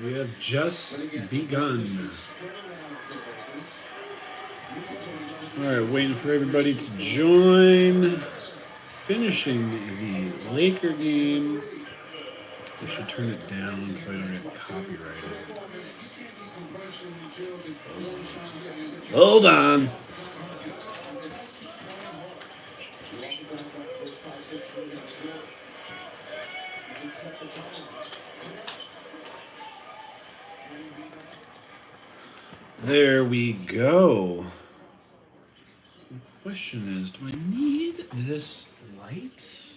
We have just begun. All right, waiting for everybody to join. Finishing the Laker game. I should turn it down so I don't get copyrighted. Hold on. There we go. The question is, do I need this light?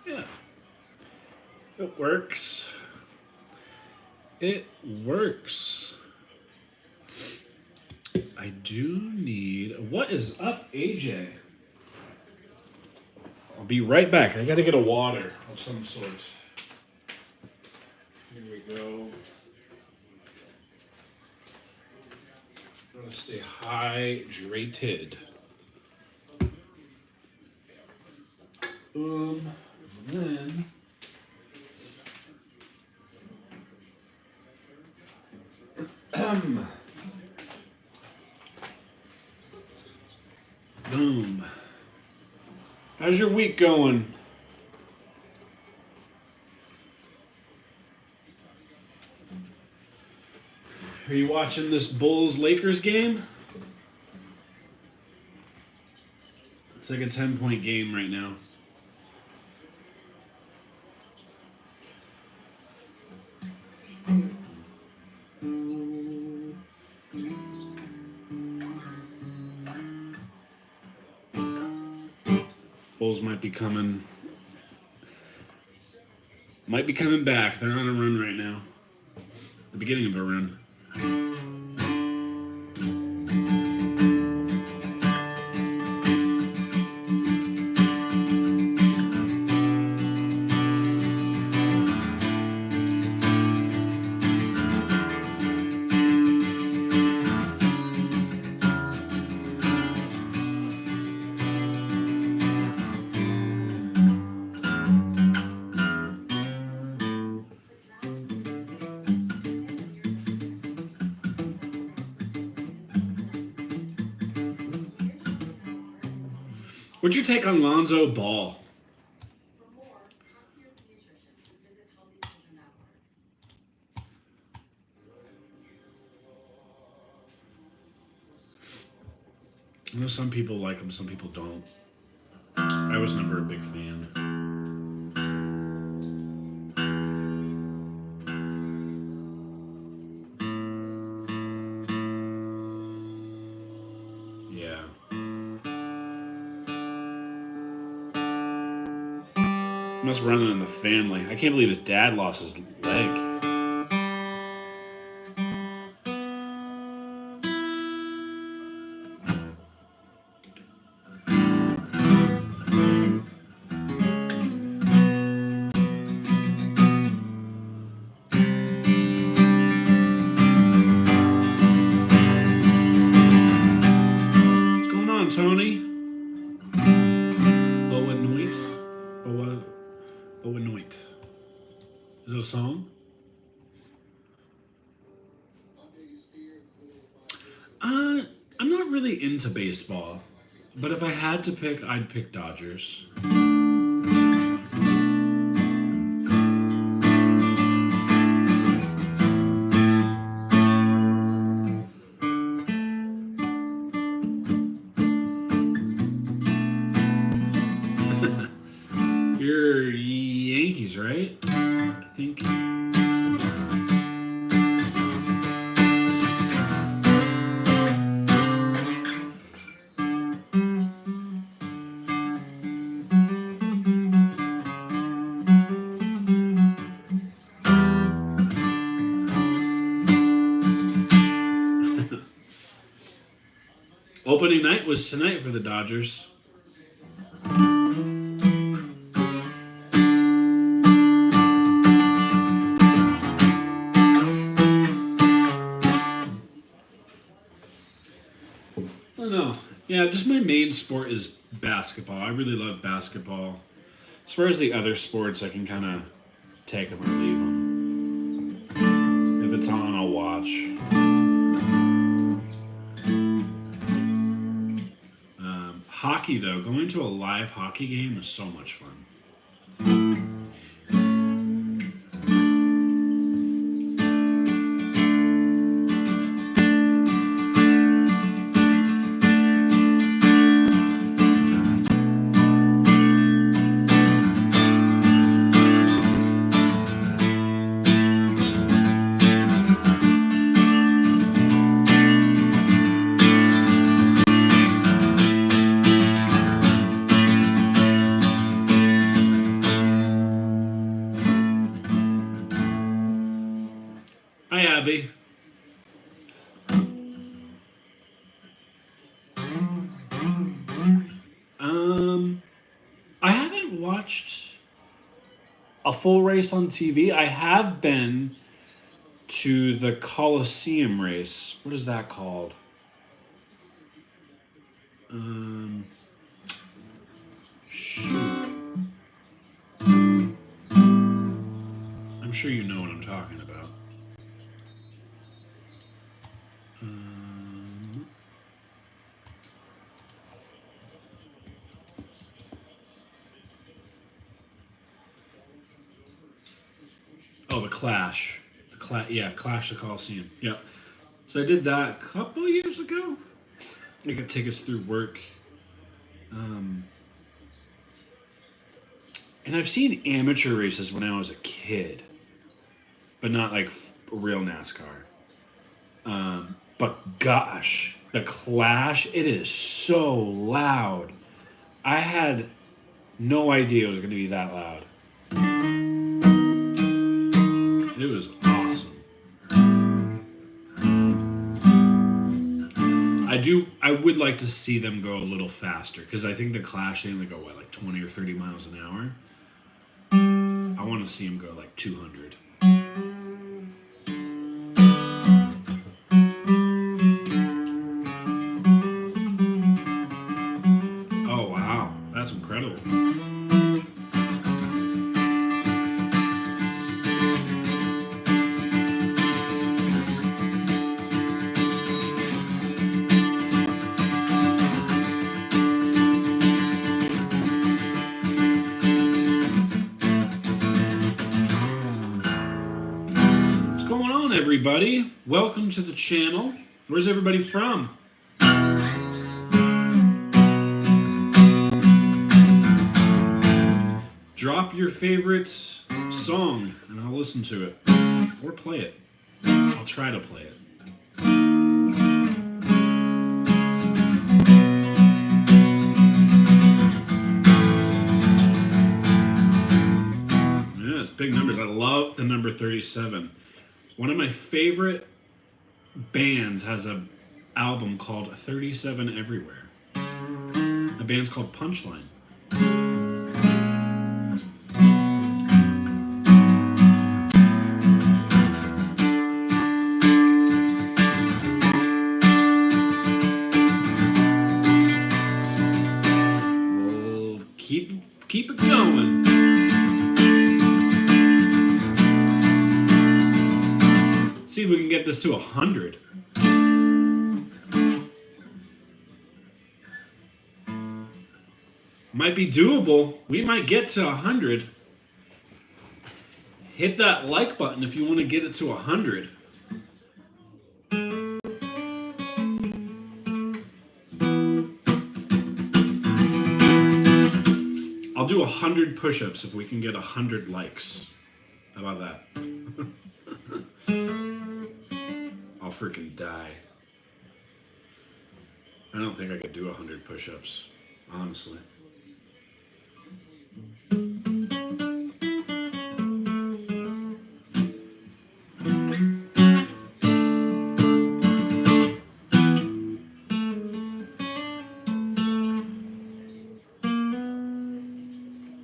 Yeah. It works. It works. I do need... What is up, AJ? I'll be right back. I gotta get a water of some sort. Here we go. Gotta stay hydrated. Boom. And then... Boom. How's your week going? Are you watching this Bulls-Lakers game? It's like a 10-point game right now. Bulls might be coming back. They're on a run right now. The beginning of a run. What'd you take on Lonzo Ball? I know some people like him, some people don't. I was never a big fan. Yeah. Must run it in the family. I can't believe his dad lost his leg. What's going on, Tony? Is it a song? I'm not really into baseball, but if I had to pick, I'd pick Dodgers. You're Yankees, right? I think. Opening night was tonight for the Dodgers. I don't know. Yeah, just my main sport is basketball. I really love basketball. As far as the other sports, I can kind of take them or leave them. If it's on, I'll watch. Hockey, though, going to a live hockey game is so much fun. Hi, Abby. I haven't watched a full race on TV. I have been to the Coliseum race. What is that called? Shoot. I'm sure you know what I'm talking about. Oh, the Clash. Yeah, Clash the Coliseum. Yeah. So I did that a couple years ago. I got tickets through work. And I've seen amateur races when I was a kid, but not like real NASCAR. But gosh, the Clash, it is so loud. I had no idea it was going to be that loud. It was awesome. I would like to see them go a little faster, because I think the Clash, they only go, what, like 20 or 30 miles an hour? I want to see them go like 200. Oh, wow. That's incredible. Everybody, welcome to the channel. Where's everybody from? Drop your favorite song and I'll listen to it or play it. I'll try to play it. Yeah, it's big numbers. I love the number 37. One of my favorite bands has an album called 37 Everywhere. The band's called Punchline. We'll keep it going. See if we can get this to 100. Might be doable. We might get to 100. Hit that like button if you want to get it to 100. I'll do 100 push-ups if we can get 100 likes. How about that? I'll freaking die. I don't think I could do 100 push-ups, honestly.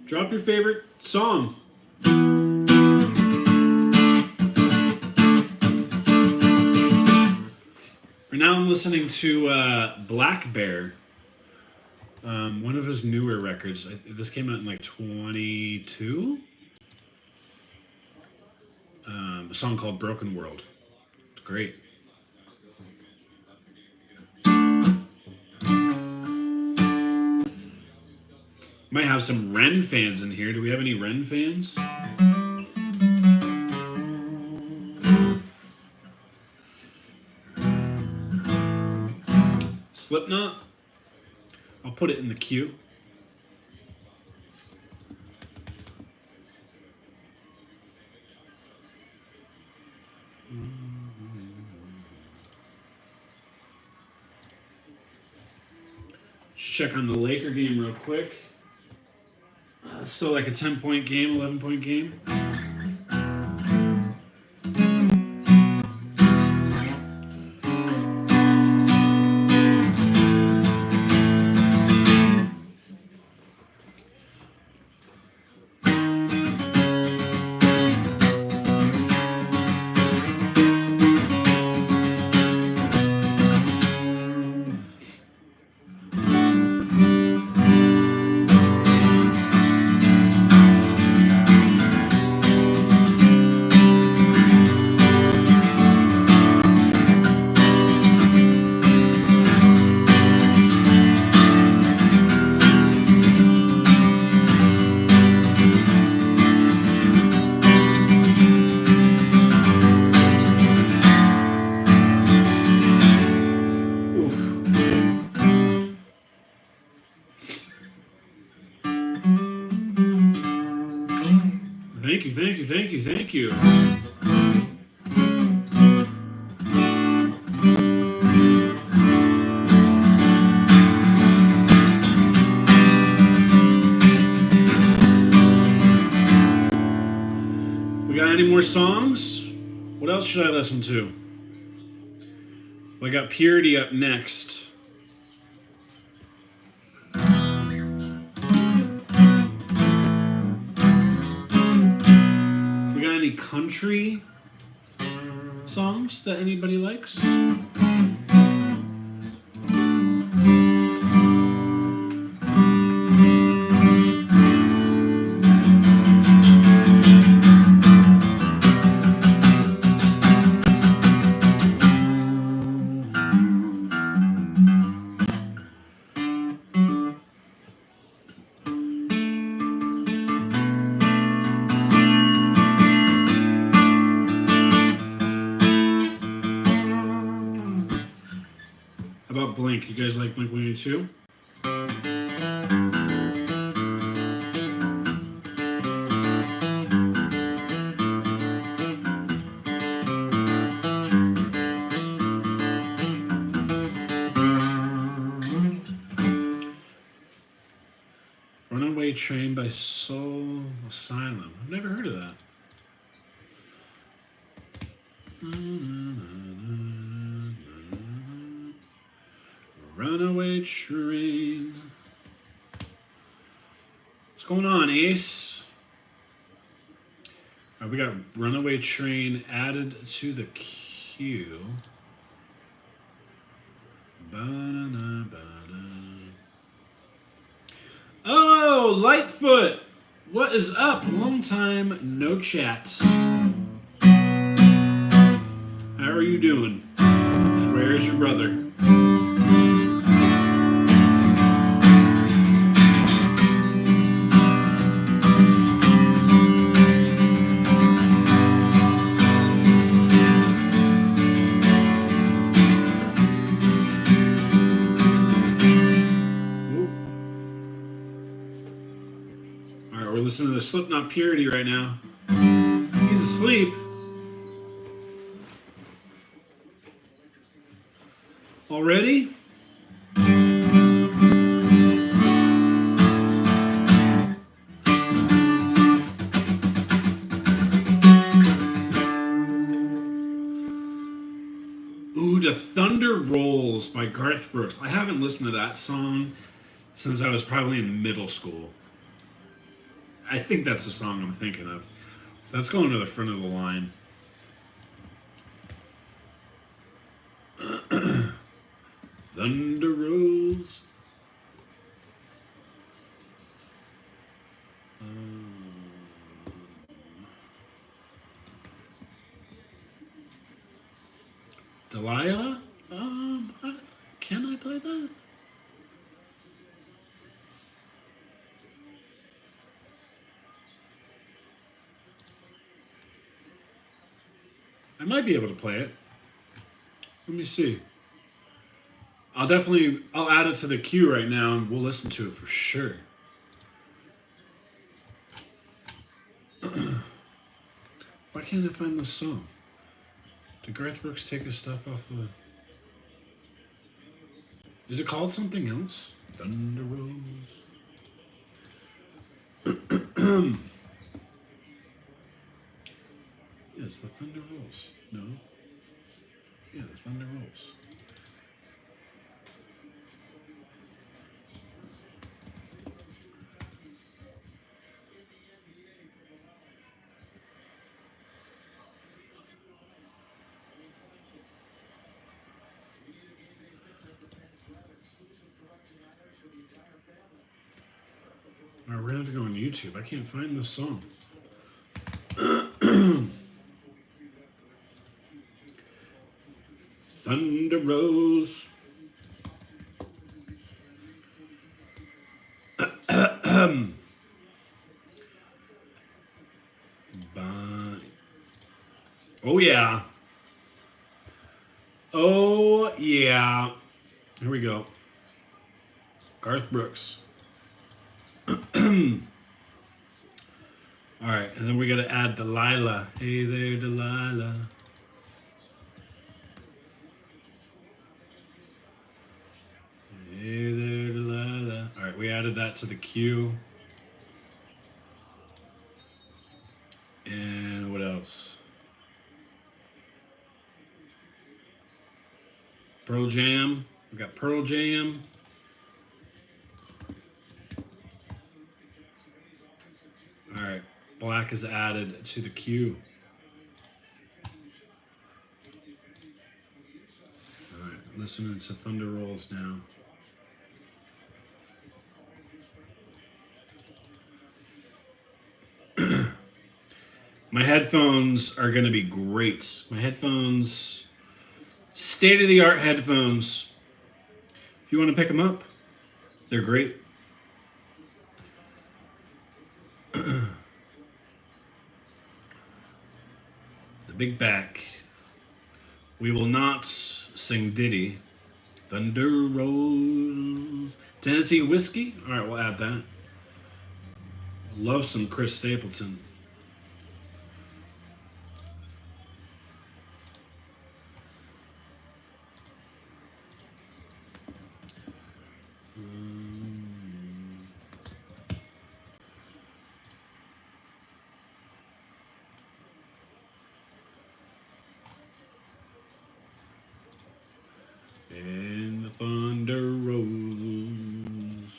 Drop your favorite song. Right now I'm listening to Black Bear One of his newer records. This came out in like 22. A song called Broken World. It's great. Might have some Ren fans in here. Do we have any Ren fans? Slipknot? I'll put it in the queue. Check on the Laker game real quick. Still like a 10-point game, 11-point game. Thank you. We got any more songs? What else should I listen to? Well, I got Purity up next. Any country songs that anybody likes? About Blink? You guys like Blink-182? Runaway Train by Soul Asylum. I've never heard of that. Runaway Train. What's going on, Ace? All right, we got Runaway Train added to the queue. Oh, Lightfoot! What is up? Long time no chat. How are you doing? And where's your brother? Listening to the Slipknot Purity right now. He's asleep. Already? Ooh, The Thunder Rolls by Garth Brooks. I haven't listened to that song since I was probably in middle school. I think that's the song I'm thinking of. That's going to the front of the line. Thunder rolls. Delilah? Can I play that? I might be able to play it. Let me see. I'll add it to the queue right now and we'll listen to it for sure. Why can't I find this song? Did Garth Brooks take his stuff off the... Is it called something else? Thunder Rose. Yeah, it's the Thunder Rolls. No? Yeah, the Thunder Rolls. We're gonna have to go on YouTube. I can't find this song. Thunder Rose. Oh yeah. Oh yeah. Here we go. Garth Brooks. All right, and then we got to add Delilah. Hey there, Delilah. Hey there, Delilah. All right, we added that to the queue. And what else? Pearl Jam. We got Pearl Jam. All right, Black is added to the queue. All right, listening to Thunder Rolls now. My headphones are going to be great. My headphones, state-of-the-art headphones. If you want to pick them up, they're great. The big back. We will not sing Diddy. Thunder Rolls. Tennessee Whiskey. All right, we'll add that. Love some Chris Stapleton. And the thunder rolls.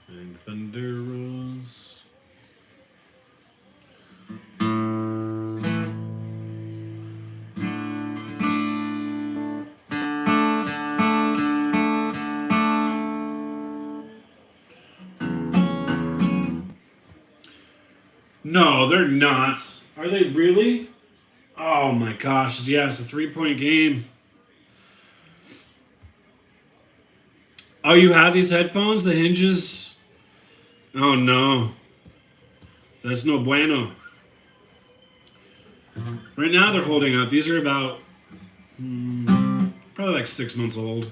And the thunder rolls. No, they're not. Are they really? Oh my gosh, yeah, it's a 3-point game. Oh, you have these headphones? The hinges? Oh no. That's no bueno. Right now they're holding up. These are about, probably like 6 months old.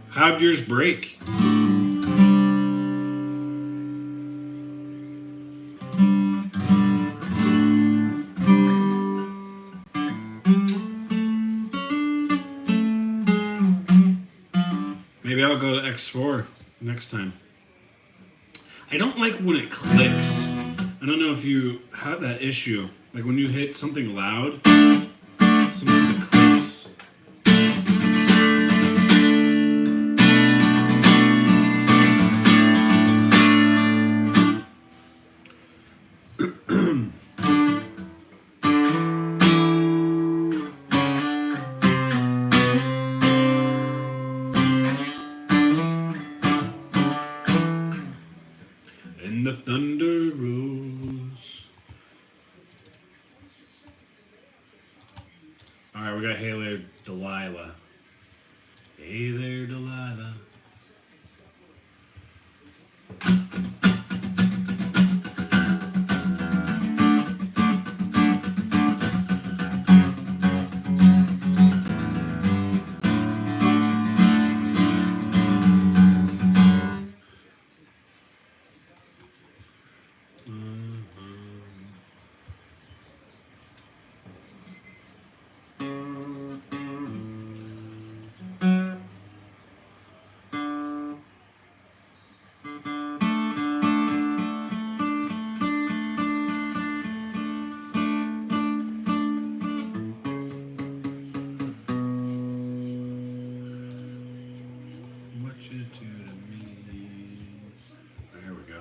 How'd yours break? Maybe I'll go to X4 next time. I don't like when it clicks. I don't know if you have that issue. Like when you hit something loud, sometimes it clicks. And the thunder rolls. All right, we got Hey There, Delilah. Hey there, Delilah. What you do to me? Oh, here we go.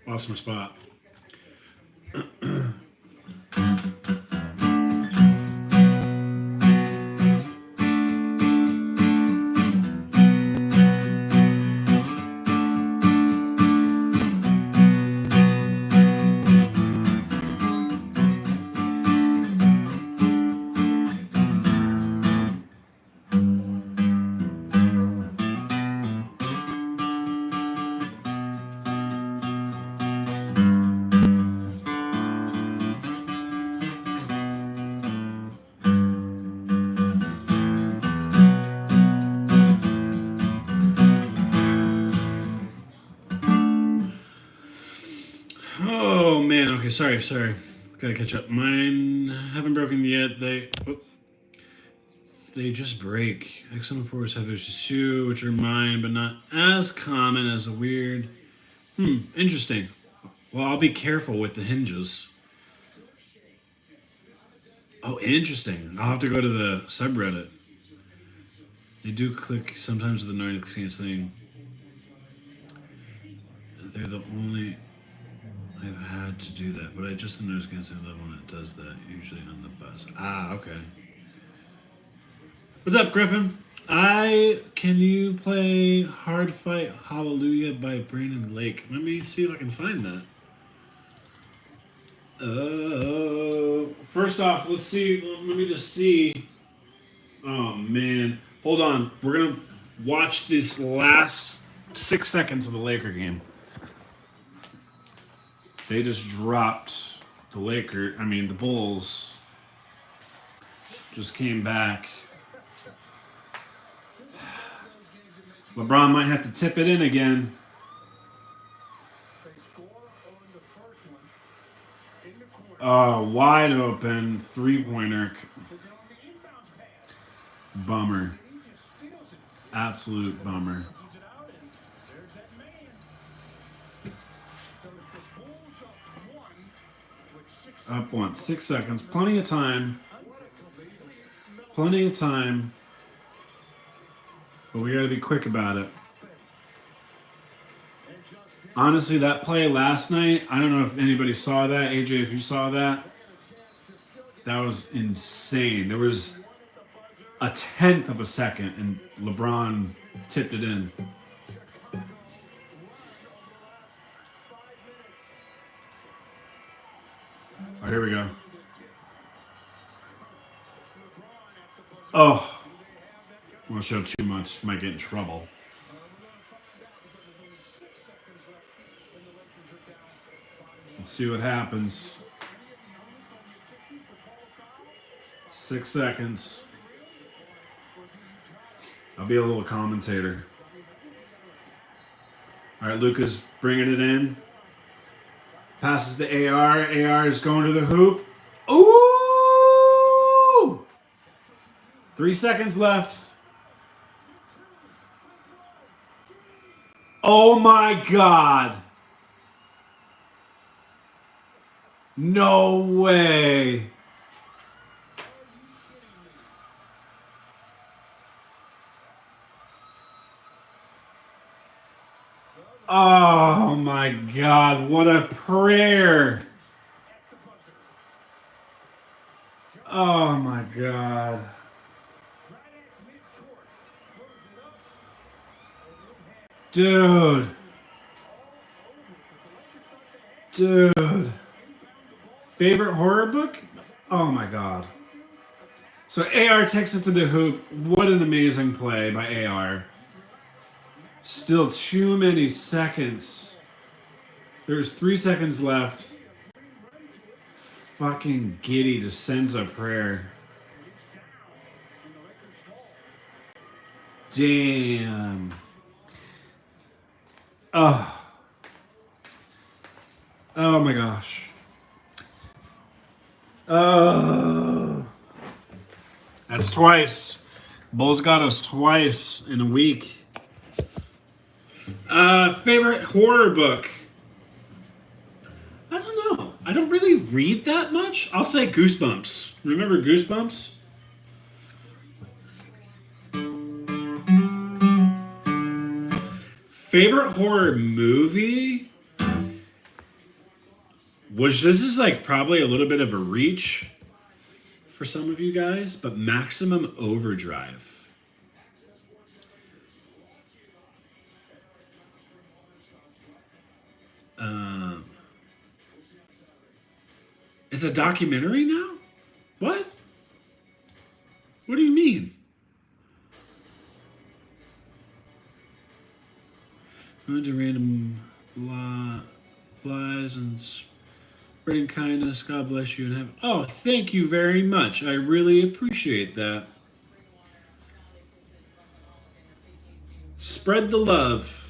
Lost my spot. Oh man, okay, sorry. Gotta catch up. Mine haven't broken yet. They just break. Excellent force have issues too, which are mine, but not as common as a weird. Interesting. Well, I'll be careful with the hinges. Oh, interesting. I'll have to go to the subreddit. They do click sometimes with the noise canceling. They're the only I've had to do that, but I just the noise canceling level that does that, usually on the bus. Ah, okay. What's up, Griffin? Can you play Hard Fight Hallelujah by Brandon Lake? Let me see if I can find that. First off, let's see. Let me just see. Oh man, hold on. We're gonna watch this last 6 seconds of the Laker game. They just dropped the Bulls just came back. LeBron might have to tip it in again. Wide open three-pointer. Bummer. Absolute bummer. Up one. 6 seconds. Plenty of time. But we got to be quick about it. Honestly, that play last night, I don't know if anybody saw that. AJ, if you saw that, that was insane. There was a 1/10 of a second, and LeBron tipped it in. Oh, here we go. Oh. I won't show too much. Might get in trouble. Let's see what happens. 6 seconds. I'll be a little commentator. All right, Luca's bringing it in. Passes to AR. AR is going to the hoop. Ooh! 3 seconds left. Oh my God. No way. Oh my God, what a prayer. Oh my God. Dude. Dude. Favorite horror book? Oh my God. So AR takes it to the hoop. What an amazing play by AR. Still too many seconds. There's 3 seconds left. Fucking giddy to sends a prayer. Damn. Oh. Oh my gosh. Oh. That's twice. Bulls got us twice in a week. Favorite horror book? I don't know. I don't really read that much. I'll say Goosebumps. Remember Goosebumps? Favorite horror movie? Which this is like probably a little bit of a reach for some of you guys, but Maximum Overdrive. It's a documentary now? What? What do you mean? Going to random lies and spreading kindness. God bless you and have. Oh, thank you very much. I really appreciate that. Spread the love.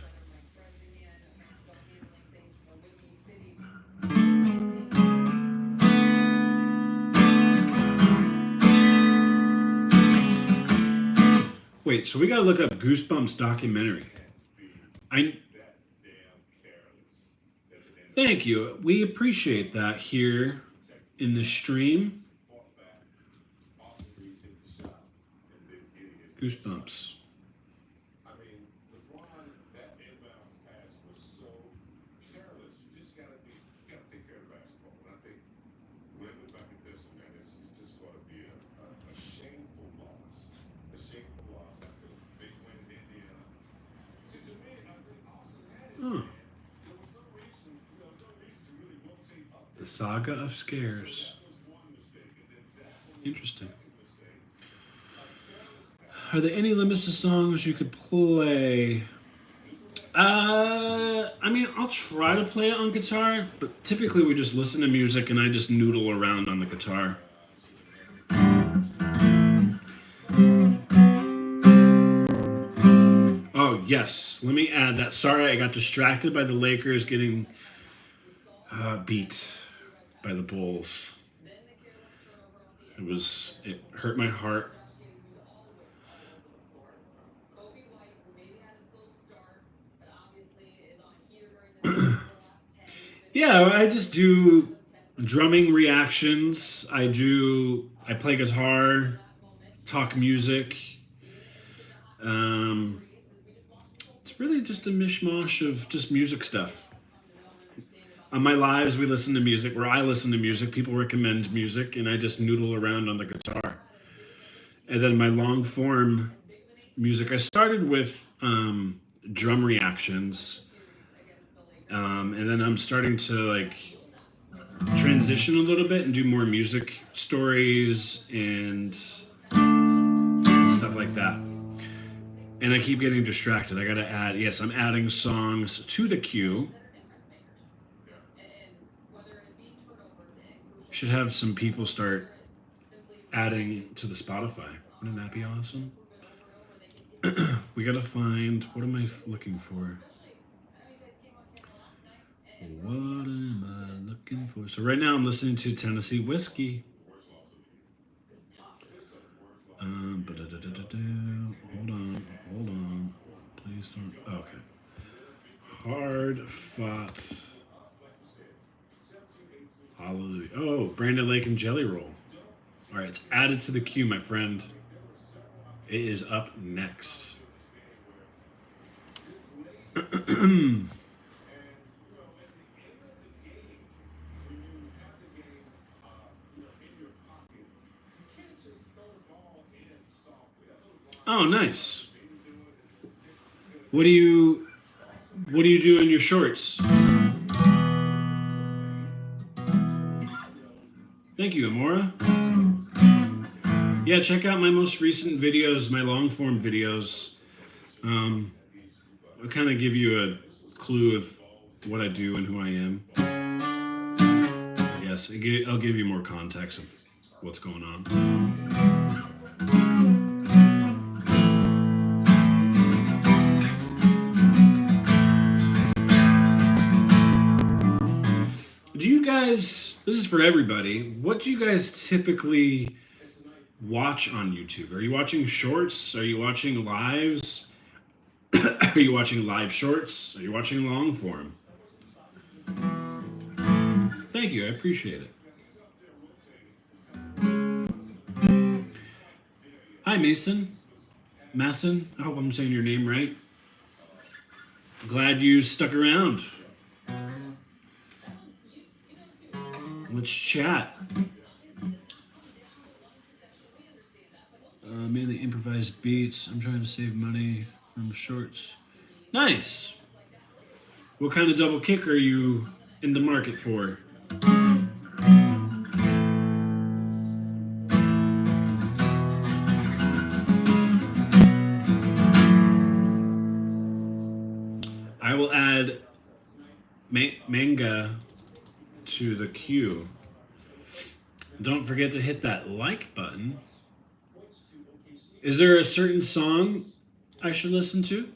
Wait, so we gotta look up Goosebumps documentary. Thank you. We appreciate that here in the stream. Goosebumps. Oh. The Saga of Scares. Interesting. Are there any limits to songs you could play? I mean, I'll try to play it on guitar, but typically we just listen to music and I just noodle around on the guitar. Oh, yes. Let me add that. Sorry, I got distracted by the Lakers getting beat by the Bulls. It hurt my heart. Yeah, I just do drumming reactions. I play guitar, talk music. It's really just a mishmash of just music stuff. On my lives, we listen to music. Where I listen to music, people recommend music, and I just noodle around on the guitar. And then my long form music, I started with drum reactions, and then I'm starting to like transition a little bit and do more music stories and stuff like that. And I keep getting distracted. I gotta add. Yes, I'm adding songs to the queue. Should have some people start adding to the Spotify. Wouldn't that be awesome? We gotta find, what am I looking for? What am I looking for? So right now I'm listening to Tennessee Whiskey. Hold on. Please don't. Okay. Hard fought. Hallelujah. Oh, Brandon Lake and Jelly Roll. All right, it's added to the queue, my friend. It is up next. Oh, nice. What do you do in your shorts? Thank you, Amora. Yeah, check out my most recent videos, my long form videos. I'll kind of give you a clue of what I do and who I am. Yes, I'll give you more context of what's going on. Do you guys, this is for everybody, what do you guys typically watch on YouTube? Are you watching shorts? Are you watching lives? Are you watching live shorts? Are you watching long form? Thank you, I appreciate it. Hi, Mason. Masson, I hope I'm saying your name right. Glad you stuck around. Let's chat. Mainly improvised beats. I'm trying to save money from shorts. Nice. What kind of double kick are you in the market for? I will add manga to the queue. Don't forget to hit that like button. Is there a certain song I should listen to?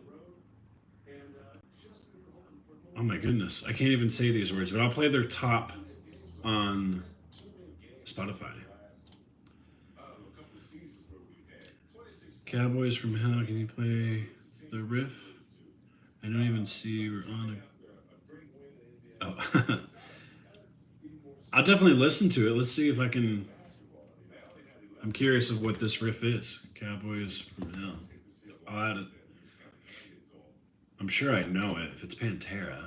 Oh my goodness, I can't even say these words, but I'll play their top on Spotify. Cowboys from Hell, can you play the riff? I don't even see we're on a... Oh. I'll definitely listen to it. Let's see if I can... I'm curious of what this riff is. Cowboys from Hell. I'll add it. I'm sure I know it if it's Pantera.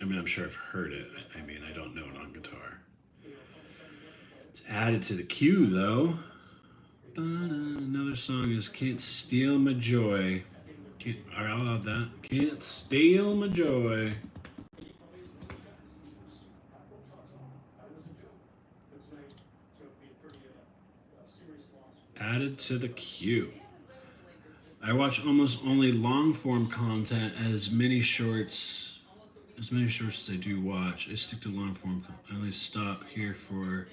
I mean, I'm sure I've heard it. I mean, I don't know it on guitar. It's added to the queue, though. Another song is Can't Steal My Joy. All right, I'll add that. Can't Steal My Joy. Added to the queue. I watch almost only long form content, as many shorts as I do watch. I stick to long form. I only stop here for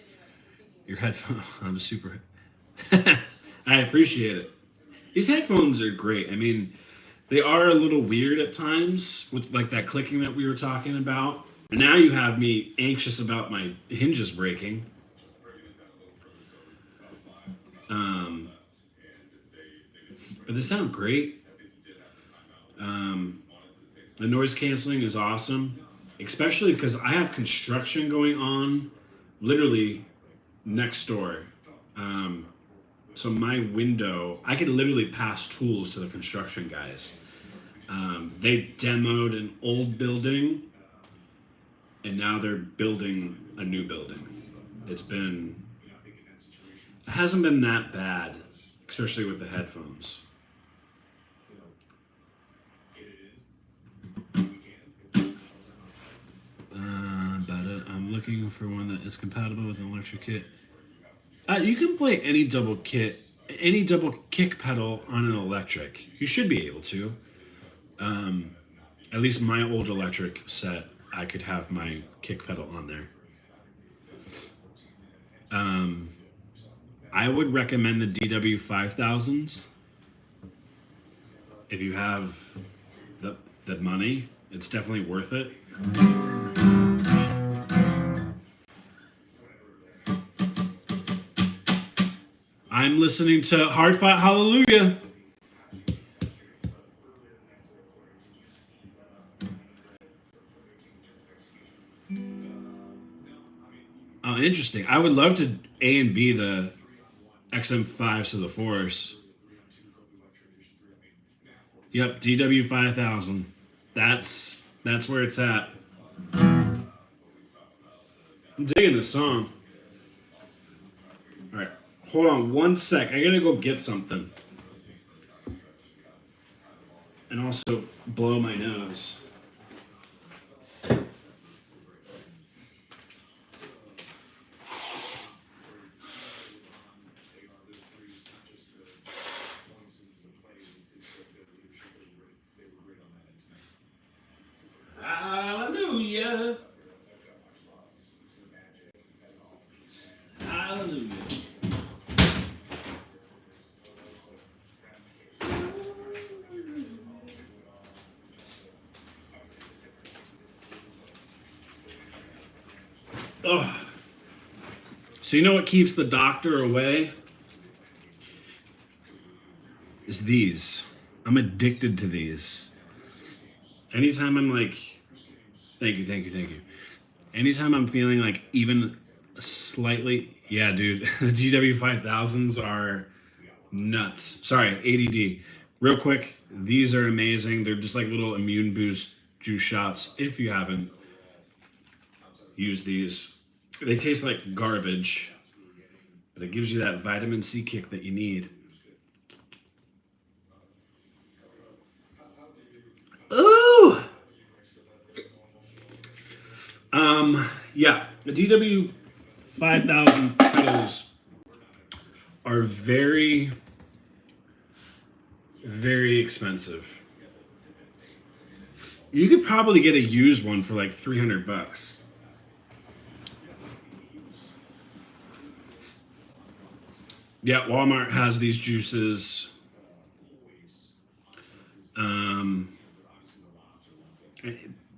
your headphones. I'm super. I appreciate it. These headphones are great. I mean, they are a little weird at times with like that clicking that we were talking about. And now you have me anxious about my hinges breaking. But they sound great. The noise canceling is awesome, especially because I have construction going on literally next door. So my window, I could literally pass tools to the construction guys. They demoed an old building and now they're building a new building. It hasn't been that bad, especially with the headphones. I'm looking for one that is compatible with an electric kit. You can play any double kick pedal on an electric. You should be able to. At least my old electric set, I could have my kick pedal on there. I would recommend the DW 5000s if you have the money. It's definitely worth it. I'm listening to Hard Fought Hallelujah. Oh, interesting. I would love to A and B the XM5s to the Force. Yep, DW 5000. That's where it's at. I'm digging this song. All right, hold on one sec. I gotta go get something, and also blow my nose. Hallelujah. Hallelujah. Oh. So you know what keeps the doctor away? Is these. I'm addicted to these. Anytime I'm like, thank you. Anytime I'm feeling like even slightly, yeah, dude, the GW 5000s are nuts. Sorry, ADD. Real quick, these are amazing. They're just like little immune boost juice shots. If you haven't used these, they taste like garbage, but it gives you that vitamin C kick that you need. Ooh! Yeah, the DW 5000 pedals are very, very expensive. You could probably get a used one for like $300. Yeah, Walmart has these juices.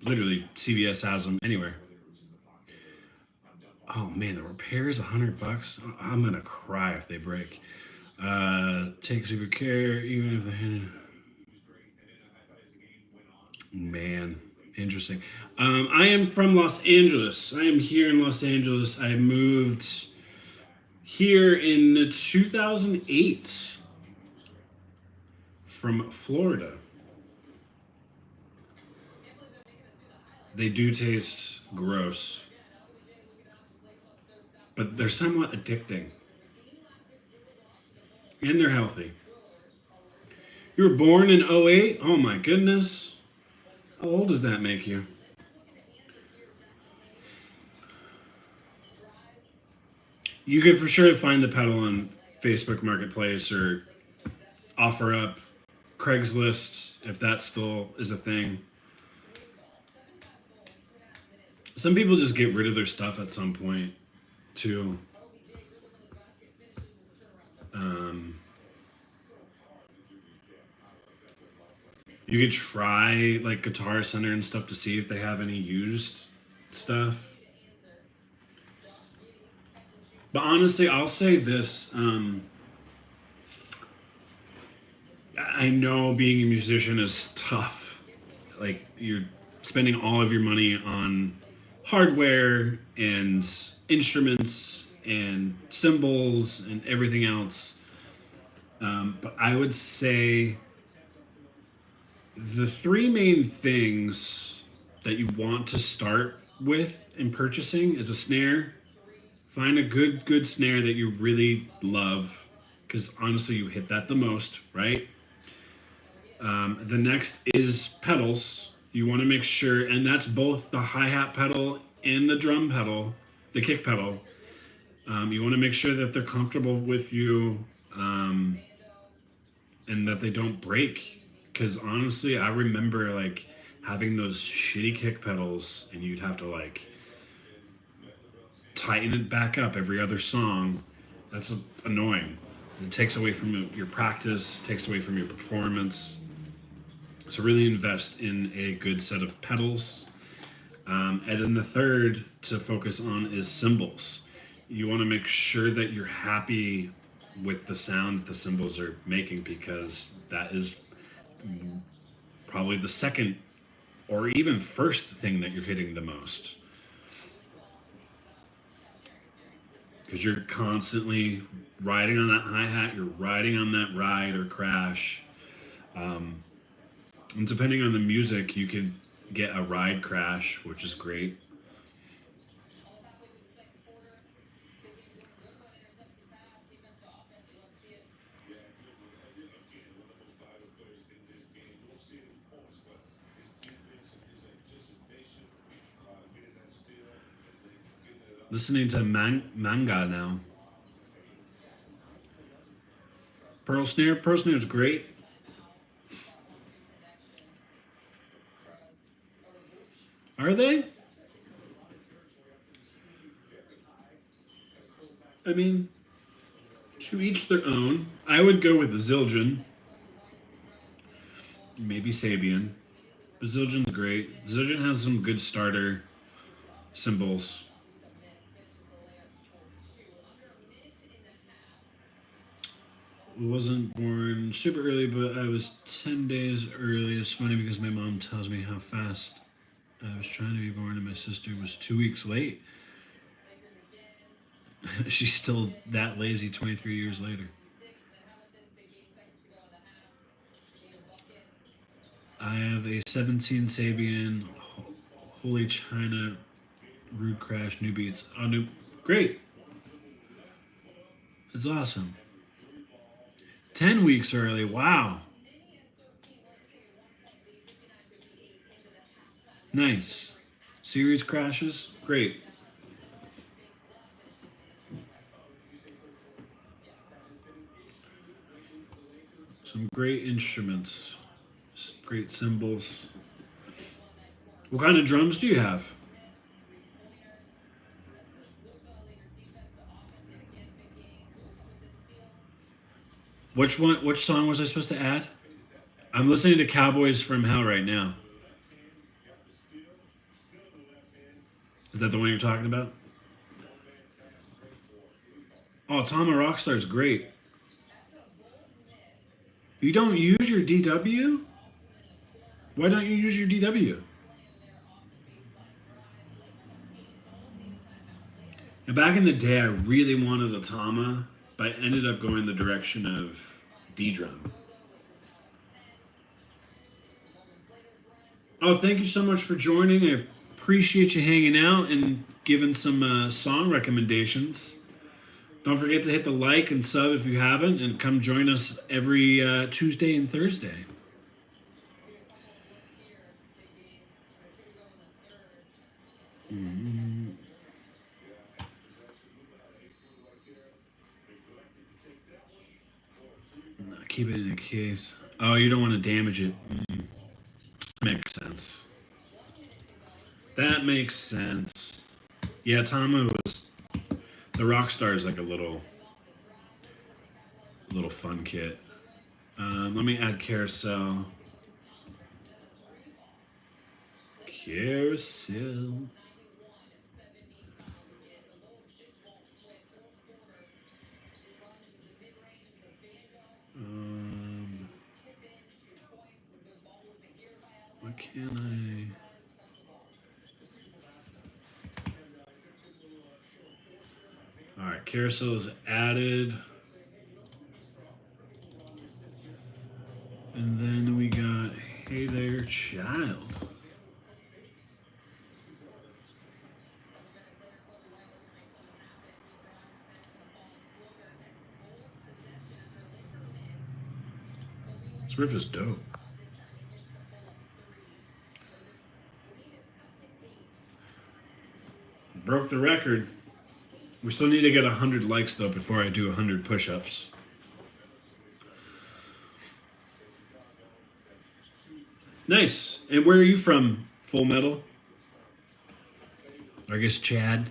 Literally, CVS has them anywhere. Oh man, the repair is $100. I'm gonna cry if they break. Take super care, even if the hand. Man, interesting. I am from Los Angeles. I am here in Los Angeles. I moved here in 2008 from Florida. They do taste gross, but they're somewhat addicting. And they're healthy. You were born in 08? Oh my goodness. How old does that make you? You could for sure find the pedal on Facebook Marketplace or OfferUp, Craigslist, if that still is a thing. Some people just get rid of their stuff at some point, too. You could try like Guitar Center and stuff to see if they have any used stuff. But honestly, I'll say this. I know being a musician is tough. Like, you're spending all of your money on hardware and instruments and cymbals and everything else. But I would say the three main things that you want to start with in purchasing is a snare. Find a good snare that you really love, because honestly, you hit that the most, right? The next is pedals. You want to make sure, and that's both the hi-hat pedal and the drum pedal, the kick pedal. You want to make sure that they're comfortable with you, and that they don't break. Because honestly, I remember like having those shitty kick pedals, and you'd have to like tighten it back up every other song. That's annoying. It takes away from your practice, takes away from your performance. So really invest in a good set of pedals. And then the third to focus on is cymbals. You want to make sure that you're happy with the sound that the cymbals are making, because that is probably the second or even first thing that you're hitting the most. Because you're constantly riding on that hi-hat, you're riding on that ride or crash. And depending on the music, you can get a ride crash, which is great. Listening to manga now. Pearl Snare is great. Are they? I mean, to each their own. I would go with the Zildjian. Maybe Sabian. But Zildjian's great. Zildjian has some good starter cymbals. Wasn't born super early, but I was 10 days early. It's funny because my mom tells me how fast I was trying to be born, and my sister was 2 weeks late. She's still that lazy 23 years later. I have a 17 Sabian, Holy China, Rude Crash, New Beats. Oh, new, great. It's awesome. 10 weeks early, wow. Nice. Series crashes, great. Some great instruments, some great cymbals. What kind of drums do you have? Which one? Which song was I supposed to add? I'm listening to Cowboys from Hell right now. Is that the one you're talking about? Oh, Tama Rockstar is great. You don't use your DW? Why don't you use your DW? And back in the day, I really wanted a Tama, but I ended up going the direction of D-Drum. Oh, thank you so much for joining. I appreciate you hanging out and giving some song recommendations. Don't forget to hit the like and sub if you haven't, and come join us every Tuesday and Thursday. Mm-hmm. Keep it in a case. Oh, you don't want to damage it. Makes sense. That makes sense. Yeah, Tama was the Rockstar is like a little fun kit. Let me add carousel. Carousel. Why can't I? All right, carousel is added. And then we got Hey There Child. This riff is dope. Broke the record. We still need to get 100 likes though before I do 100 push-ups. Nice. And where are you from? Full Metal? I guess Chad.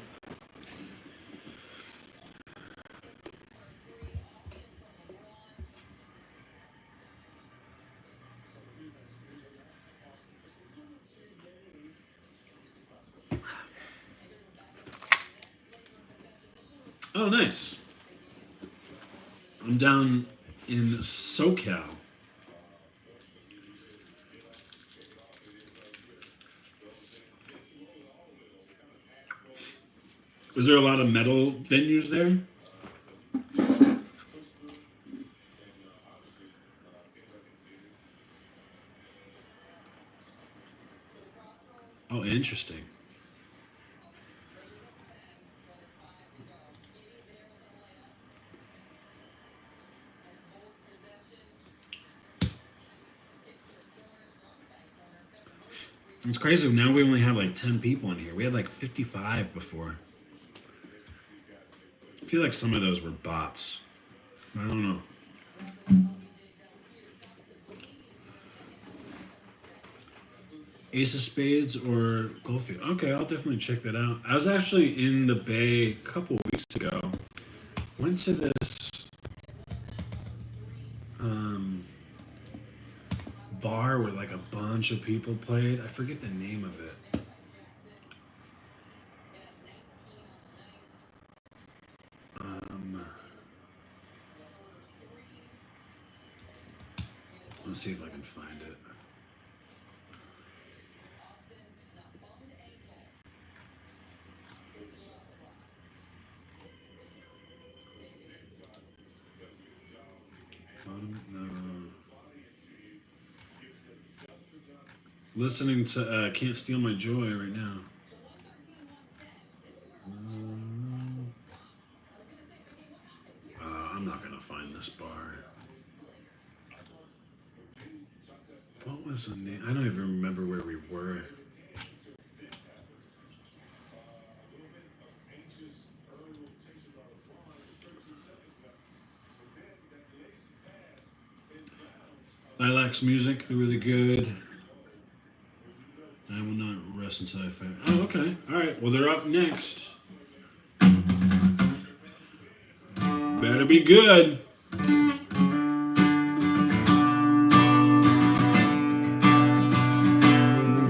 Oh, nice. I'm down in SoCal. Was there a lot of metal venues there? Oh, interesting. It's crazy. Now we only have like 10 people in here. We had like 55 before. I feel like some of those were bots. I don't know. Ace of Spades or Goldfield. Okay, I'll definitely check that out. I was actually in the Bay a couple weeks ago. Went to this bar where like a bunch of people played. I forget the name of it. Let's see if I can find it. No. Listening to Can't Steal My Joy right now. I'm not going to find this bar. What was the name? I don't even remember where we were. Lilac's music, they're really good. I will not rest until I find. Oh, okay. All right. Well, they're up next. Better be good.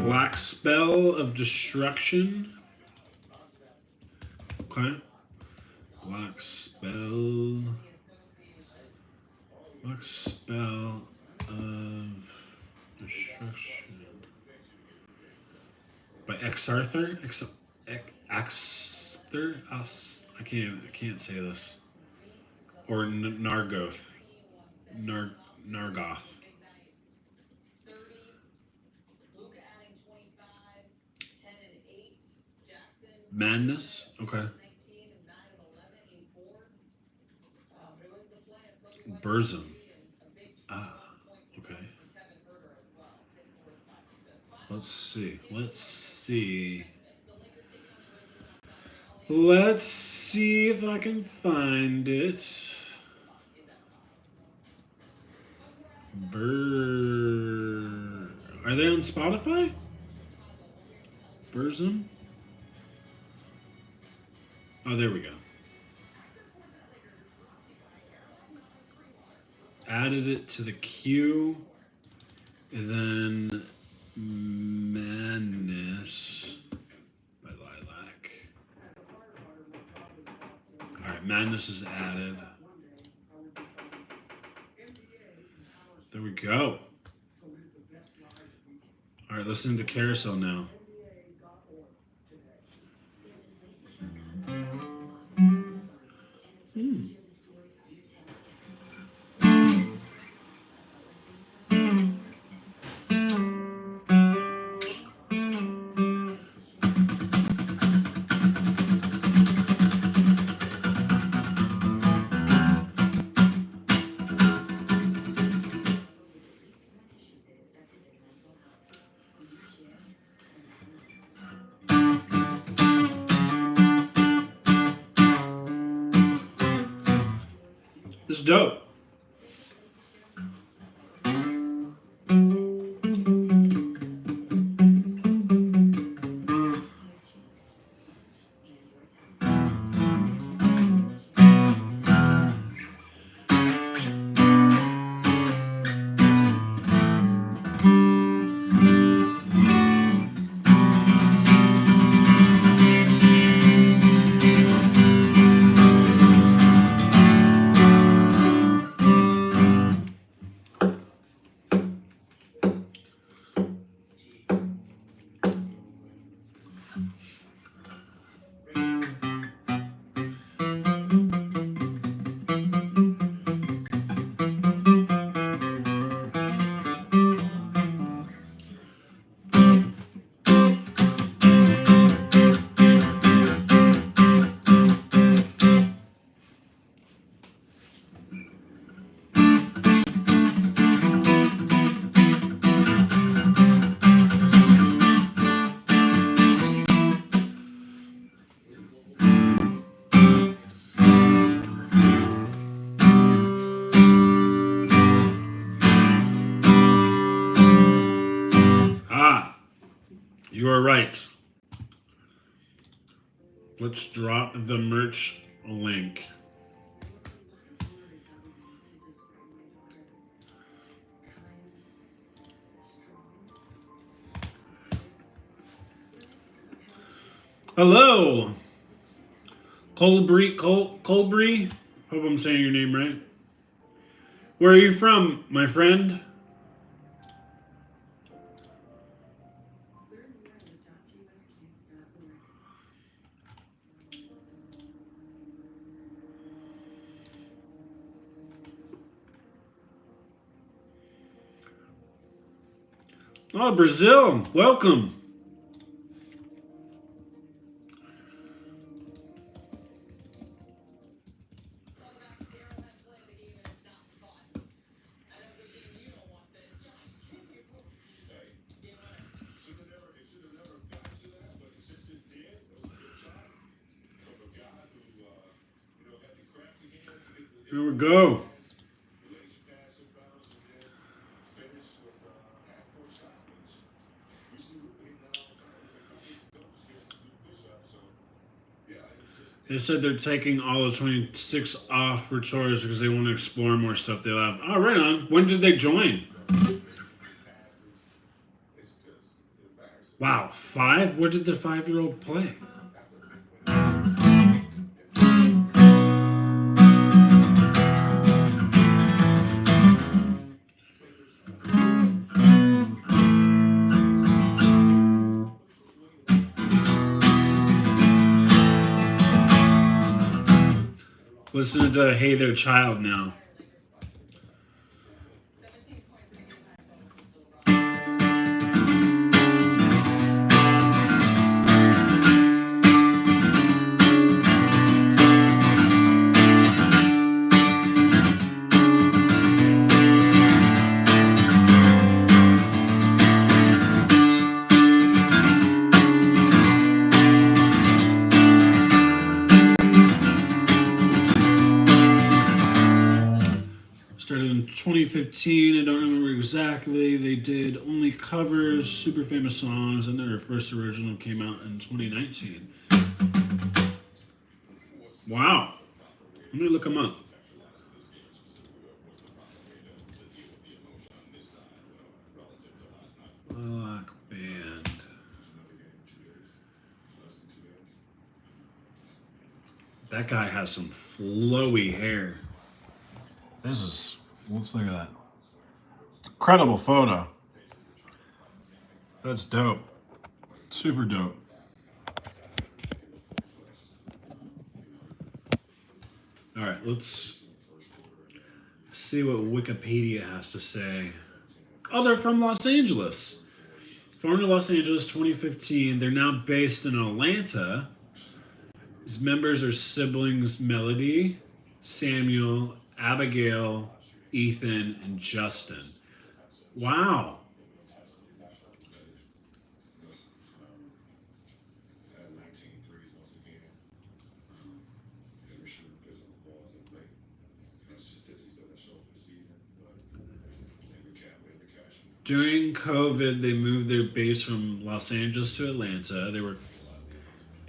Black Spell of Destruction. Okay. Black Spell. Black Spell of Destruction. By Exarthur? Exarthur? I can't say this. Or Nargoth. Nargoth. Madness? Okay. Burzum. Ah, okay. Let's see. Let's see if I can find it. Are they on Spotify? Burzum? Oh, there we go. Added it to the queue. And then Madness by Lilac. Alright, Madness is added. There we go. Alright, listening to Carousel now. This is dope. You are right. Let's drop the merch link. Hello, Colbury. Hope I'm saying your name right. Where are you from, my friend? Oh, Brazil. Welcome. Here we go. They said they're taking all the 26 off for tours because they want to explore more stuff they have. Oh, right on. When did they join? Wow, 5? What did the 5-year-old play? Listen to Hey There Child now. Started in 2015. I don't remember exactly. They did only covers, super famous songs, and their first original came out in 2019. Wow. Let me look them up. Rock band. That guy has some flowy hair. Let's look at that. Incredible photo. That's dope. Super dope. All right, let's see what Wikipedia has to say. Oh, they're from Los Angeles. Formed in Los Angeles 2015. They're now based in Atlanta. His members are siblings Melody, Samuel, Abigail, Ethan, and Justin. Wow. During COVID, they moved their base from Los Angeles to Atlanta. They were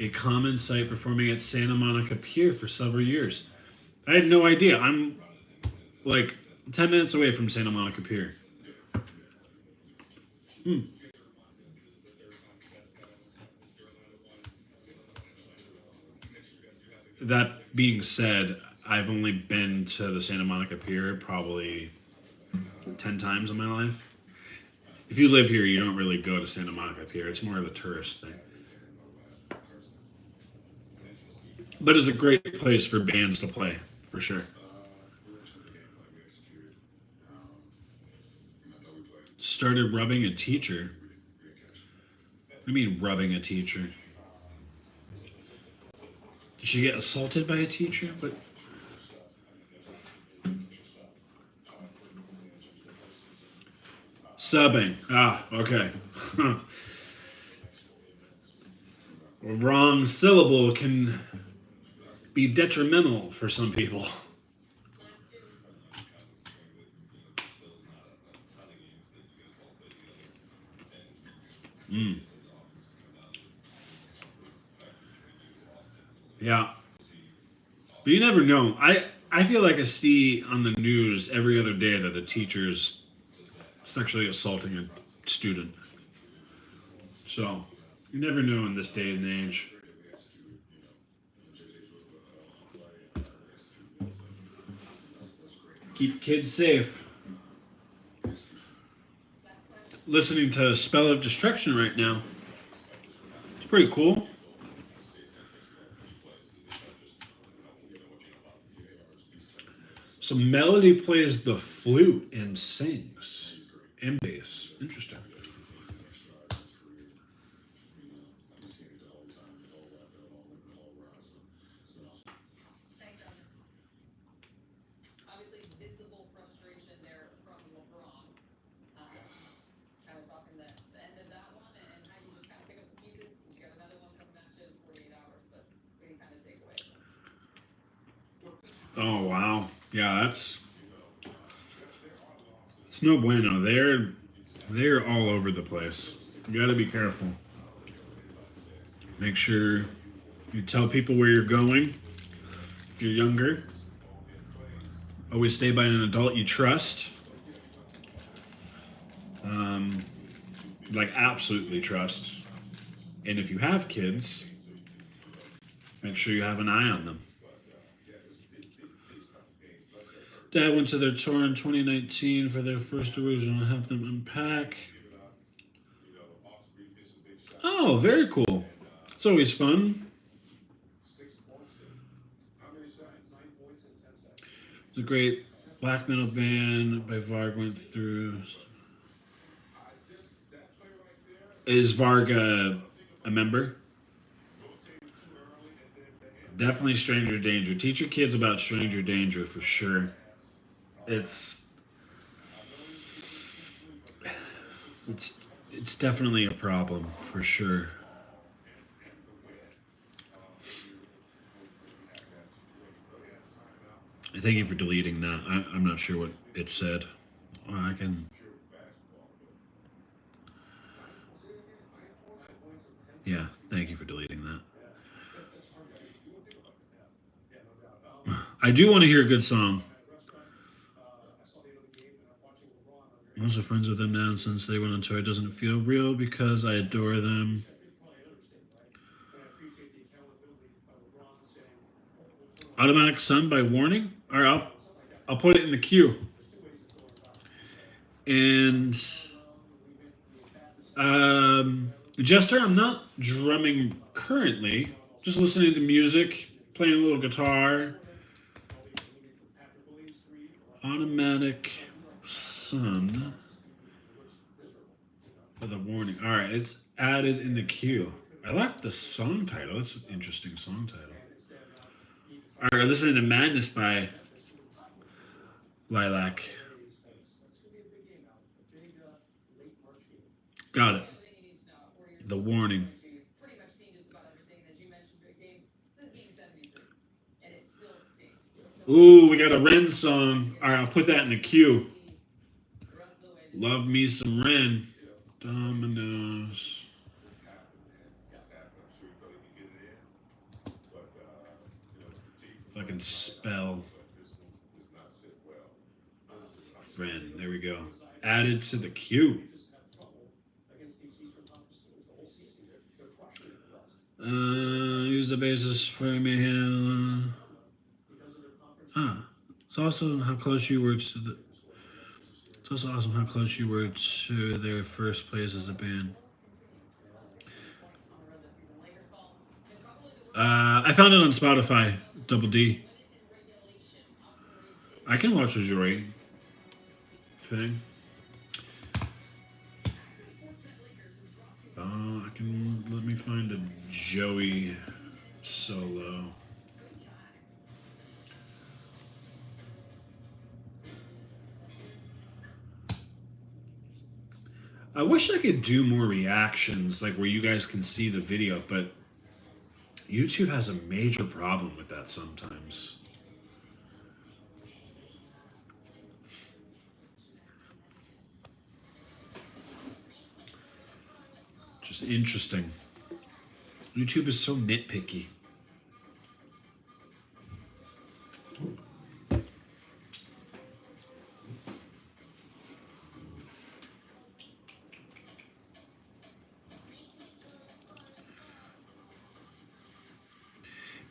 a common sight performing at Santa Monica Pier for several years. I had no idea. I'm like 10 minutes away from Santa Monica Pier. That being said, I've only been to the Santa Monica Pier probably 10 times in my life. If you live here, you don't really go to Santa Monica Pier. It's more of a tourist thing. But it's a great place for bands to play, for sure. Started rubbing a teacher. What do you mean rubbing a teacher? Did she get assaulted by a teacher? But subbing. Ah, okay. A wrong syllable can be detrimental for some people. Yeah. But you never know. I feel like I see on the news every other day that a teacher's sexually assaulting a student. So you never know in this day and age. Keep kids safe. Listening to Spell of Destruction right now. It's pretty cool. So Melody plays the flute and sings. And bass. Interesting. Oh wow. Yeah, that's it's no bueno. They're all over the place. You gotta be careful. Make sure you tell people where you're going. If you're younger, always stay by an adult you trust. Um, like absolutely trust. And if you have kids, make sure you have an eye on them. Dad went to their tour in 2019 for their first original. Help them unpack. Oh, very cool. It's always fun. It's a great black metal band by Varg went through. Is Varg a member? Definitely Stranger Danger. Teach your kids about Stranger Danger for sure. It's it's it's definitely a problem for sure. Thank you for deleting that. I'm not sure what it said. I can. Yeah, thank you for deleting that. I do want to hear a good song. I'm also friends with them now, and since they went on tour, it doesn't feel real because I adore them. Automatic Sun by Warning. All right, I'll put it in the queue. And Jester, I'm not drumming currently. Just listening to music, playing a little guitar. Automatic Sun for the Warning. All right, it's added in the queue. I like the song title. It's an interesting song title. All right, listening to Madness by Lilac. Got it. The Warning. Ooh, we got a Ren song. All right, I'll put that in the queue. Love me some Ren. Dominoes. Fucking spell. Ren. There we go. Added to the queue. Use the basis for me. It's also how close you were to the. It's also awesome how close you were to their first place as a band. I found it on Spotify. Double D. I can watch the Joy thing. I can let me find a Joey solo. I wish I could do more reactions, like where you guys can see the video, but YouTube has a major problem with that sometimes. Just interesting. YouTube is so nitpicky.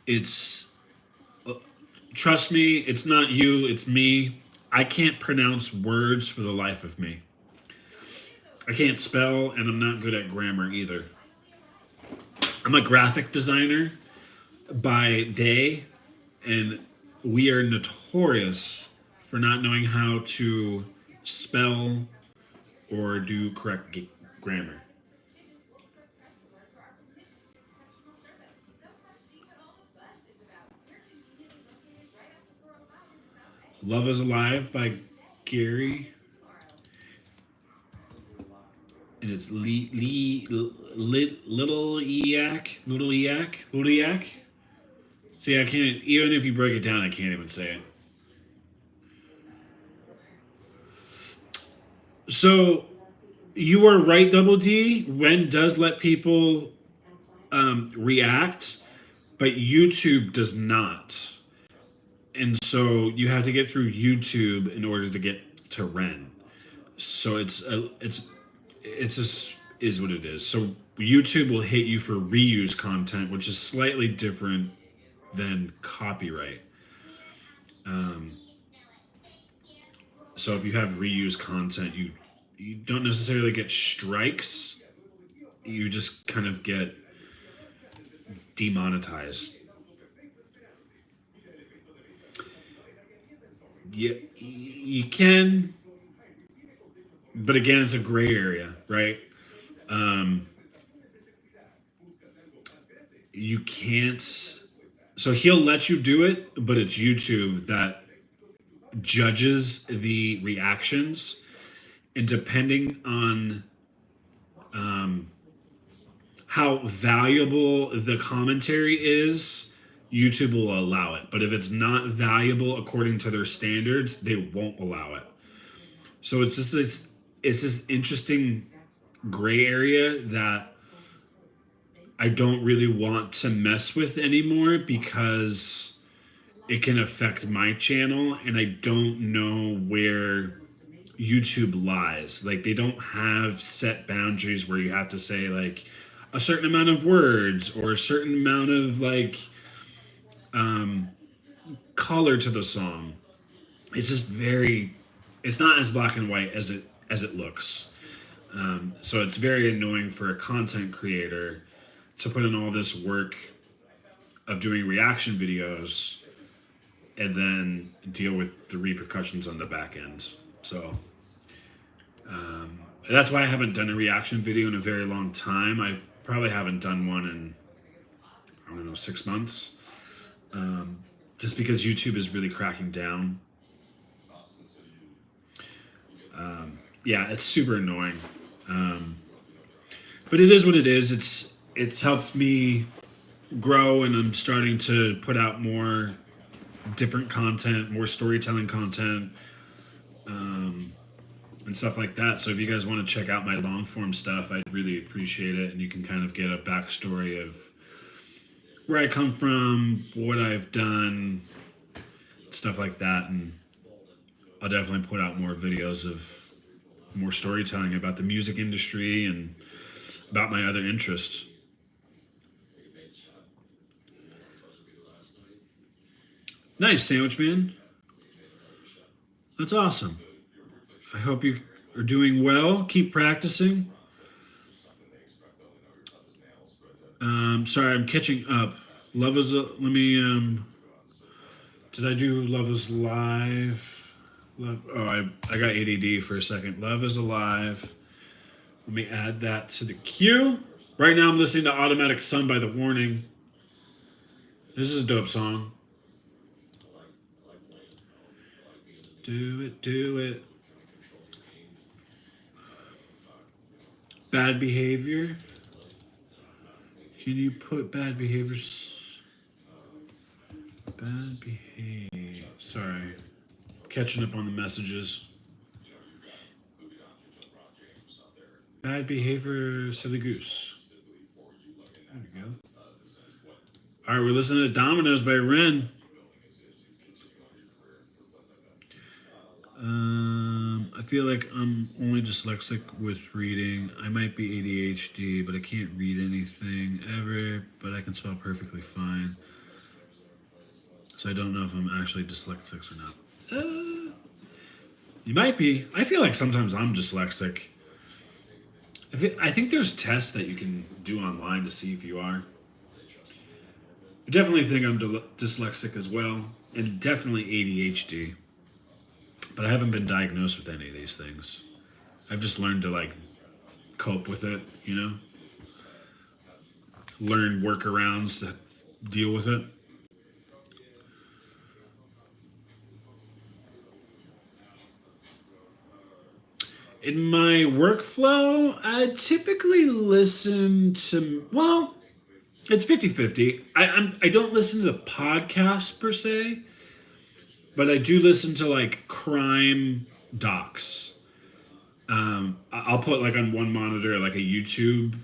It's, trust me, it's not you, it's me. I can't pronounce words for the life of me. I can't spell, and I'm not good at grammar either. I'm a graphic designer by day, and we are notorious for not knowing how to spell or do correct grammar. Love is Alive by Gary. And it's Little Eak. Little Eak. Little Eak. See, I can't, even if you break it down, I can't even say it. So, you are right, Double D. Ren does let people react, but YouTube does not. And so you have to get through YouTube in order to get to Ren. So it's just is what it is. So YouTube will hit you for reuse content, which is slightly different than copyright. Um, so if you have reuse content, you don't necessarily get strikes. You just kind of get demonetized. You can, but again, it's a gray area, right? Um, you can't. So he'll let you do it, but it's YouTube that judges the reactions, and depending on um, how valuable the commentary is, YouTube will allow it. But if it's not valuable according to their standards, they won't allow it. So it's this interesting gray area that I don't really want to mess with anymore because it can affect my channel, and I don't know where YouTube lies. Like, they don't have set boundaries where you have to say like a certain amount of words or a certain amount of like um, color to the song. It's just very. It's not as black and white as it looks. So it's very annoying for a content creator to put in all this work of doing reaction videos and then deal with the repercussions on the back end. So that's why I haven't done a reaction video in a very long time. I probably haven't done one in, I don't know, 6 months. Just because YouTube is really cracking down. Yeah, it's super annoying. But it is what it is. It's helped me grow, and I'm starting to put out more different content, more storytelling content, and stuff like that. So if you guys want to check out my long form stuff, I'd really appreciate it. And you can kind of get a backstory of where I come from, what I've done, stuff like that. And I'll definitely put out more videos of more storytelling about the music industry and about my other interests. Nice, Sandwich Man. That's awesome. I hope you are doing well. Keep practicing. Sorry, I'm catching up. Love is let me did I do Love is Live? Love, oh, I got ADD for a second. Love is Alive. Let me add that to the queue. Right now I'm listening to Automatic Sun by The Warning. This is a dope song. Do it, do it. Bad Behavior. Can you put Bad Behaviors? Bad Behavior. Sorry. Catching up on the messages. Bad Behavior, Silly Goose. There we go. All right, we're listening to Dominoes by Ren. I feel like I'm only dyslexic with reading. I might be ADHD, but I can't read anything ever, but I can spell perfectly fine. So I don't know if I'm actually dyslexic or not. You might be. I feel like sometimes I'm dyslexic. I think there's tests that you can do online to see if you are. I definitely think I'm dyslexic as well, and definitely ADHD. But I haven't been diagnosed with any of these things. I've just learned to like cope with it, you know? Learn workarounds to deal with it. In my workflow, I typically listen to, well, it's 50-50. I don't listen to podcasts per se, but I do listen to like crime docs. I'll put like on one monitor like a YouTube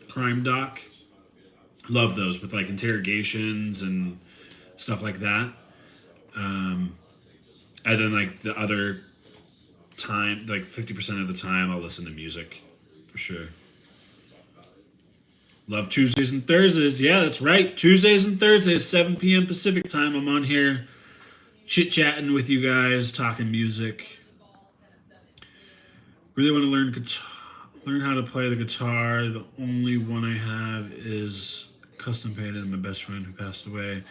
crime doc. Love those with like interrogations and stuff like that. Um, and then like the other time, like 50% of the time, I'll listen to music for sure. Love Tuesdays and Thursdays. Yeah, that's right. Tuesdays and Thursdays, 7 p.m. Pacific time. I'm on here chit chatting with you guys, talking music. Really want to learn how to play the guitar. The only one I have is custom painted. My best friend who passed away.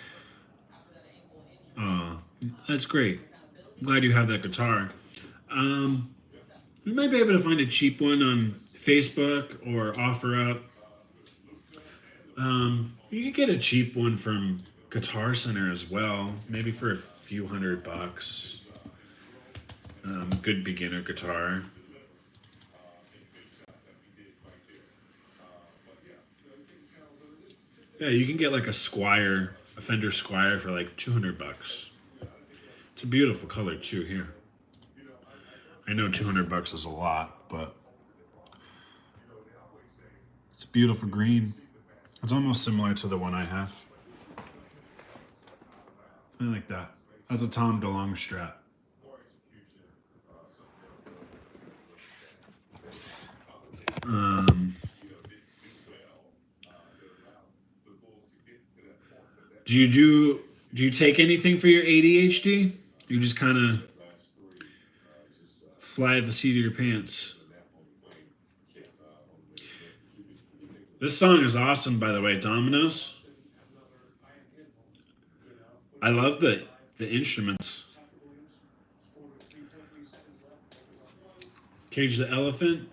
Oh, that's great. I'm glad you have that guitar. You might be able to find a cheap one on Facebook or OfferUp. You could get a cheap one from Guitar Center as well, maybe for a few $100. Good beginner guitar. Yeah, you can get like a Fender Squire for like $200. It's a beautiful color too here. I know $200 is a lot, but it's a beautiful green. It's almost similar to the one I have. I like that. That's a Tom DeLonge Strat. Do you take anything for your ADHD? You just kind of fly at the seat of your pants. This song is awesome, by the way, Dominoes. I love the instruments. Cage the Elephant.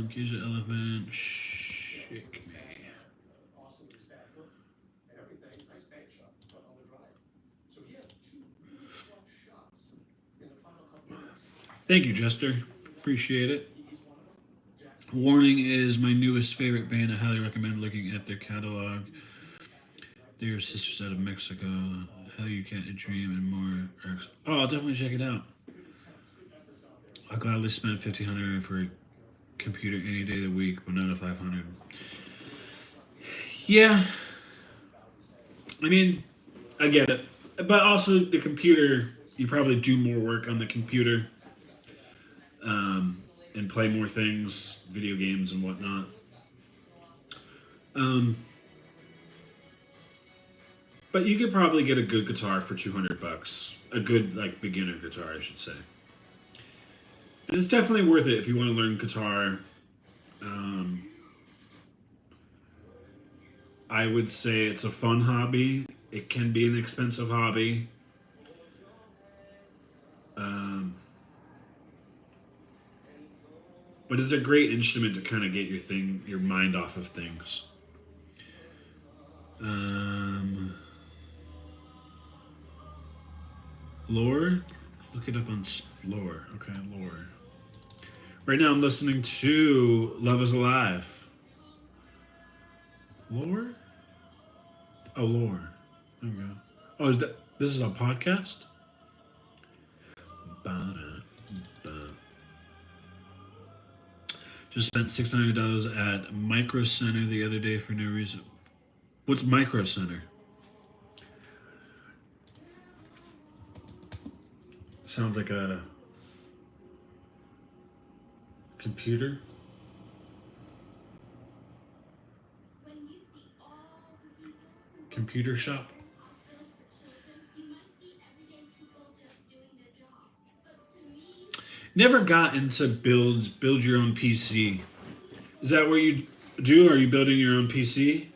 Cage the Elephant. Shake me. Thank you, Jester. Appreciate it. Warning is my newest favorite band. I highly recommend looking at their catalog. They're sisters out of Mexico. Hell You Can't Dream and more. Oh, I'll definitely check it out. I'll gladly spend $1,500 for a computer any day of the week, but not a $500. Yeah. I mean, I get it. But also the computer, you probably do more work on the computer. And play more things, video games and whatnot. But you could probably get a good guitar for $200. A good like beginner guitar, I should say. And it's definitely worth it if you want to learn guitar. I would say it's a fun hobby. It can be an expensive hobby. But it's a great instrument to kind of get your mind off of things. Lore? Look it up on Lore. Okay, Lore. Right now I'm listening to Love is Alive. Lore? Oh, Lore. There we go. Oh, this is a podcast? Just spent $600 at Micro Center the other day for no reason. What's Micro Center? Sounds like a computer. computer shop. Never got into build your own PC. Is that what you do? Are you building your own PC?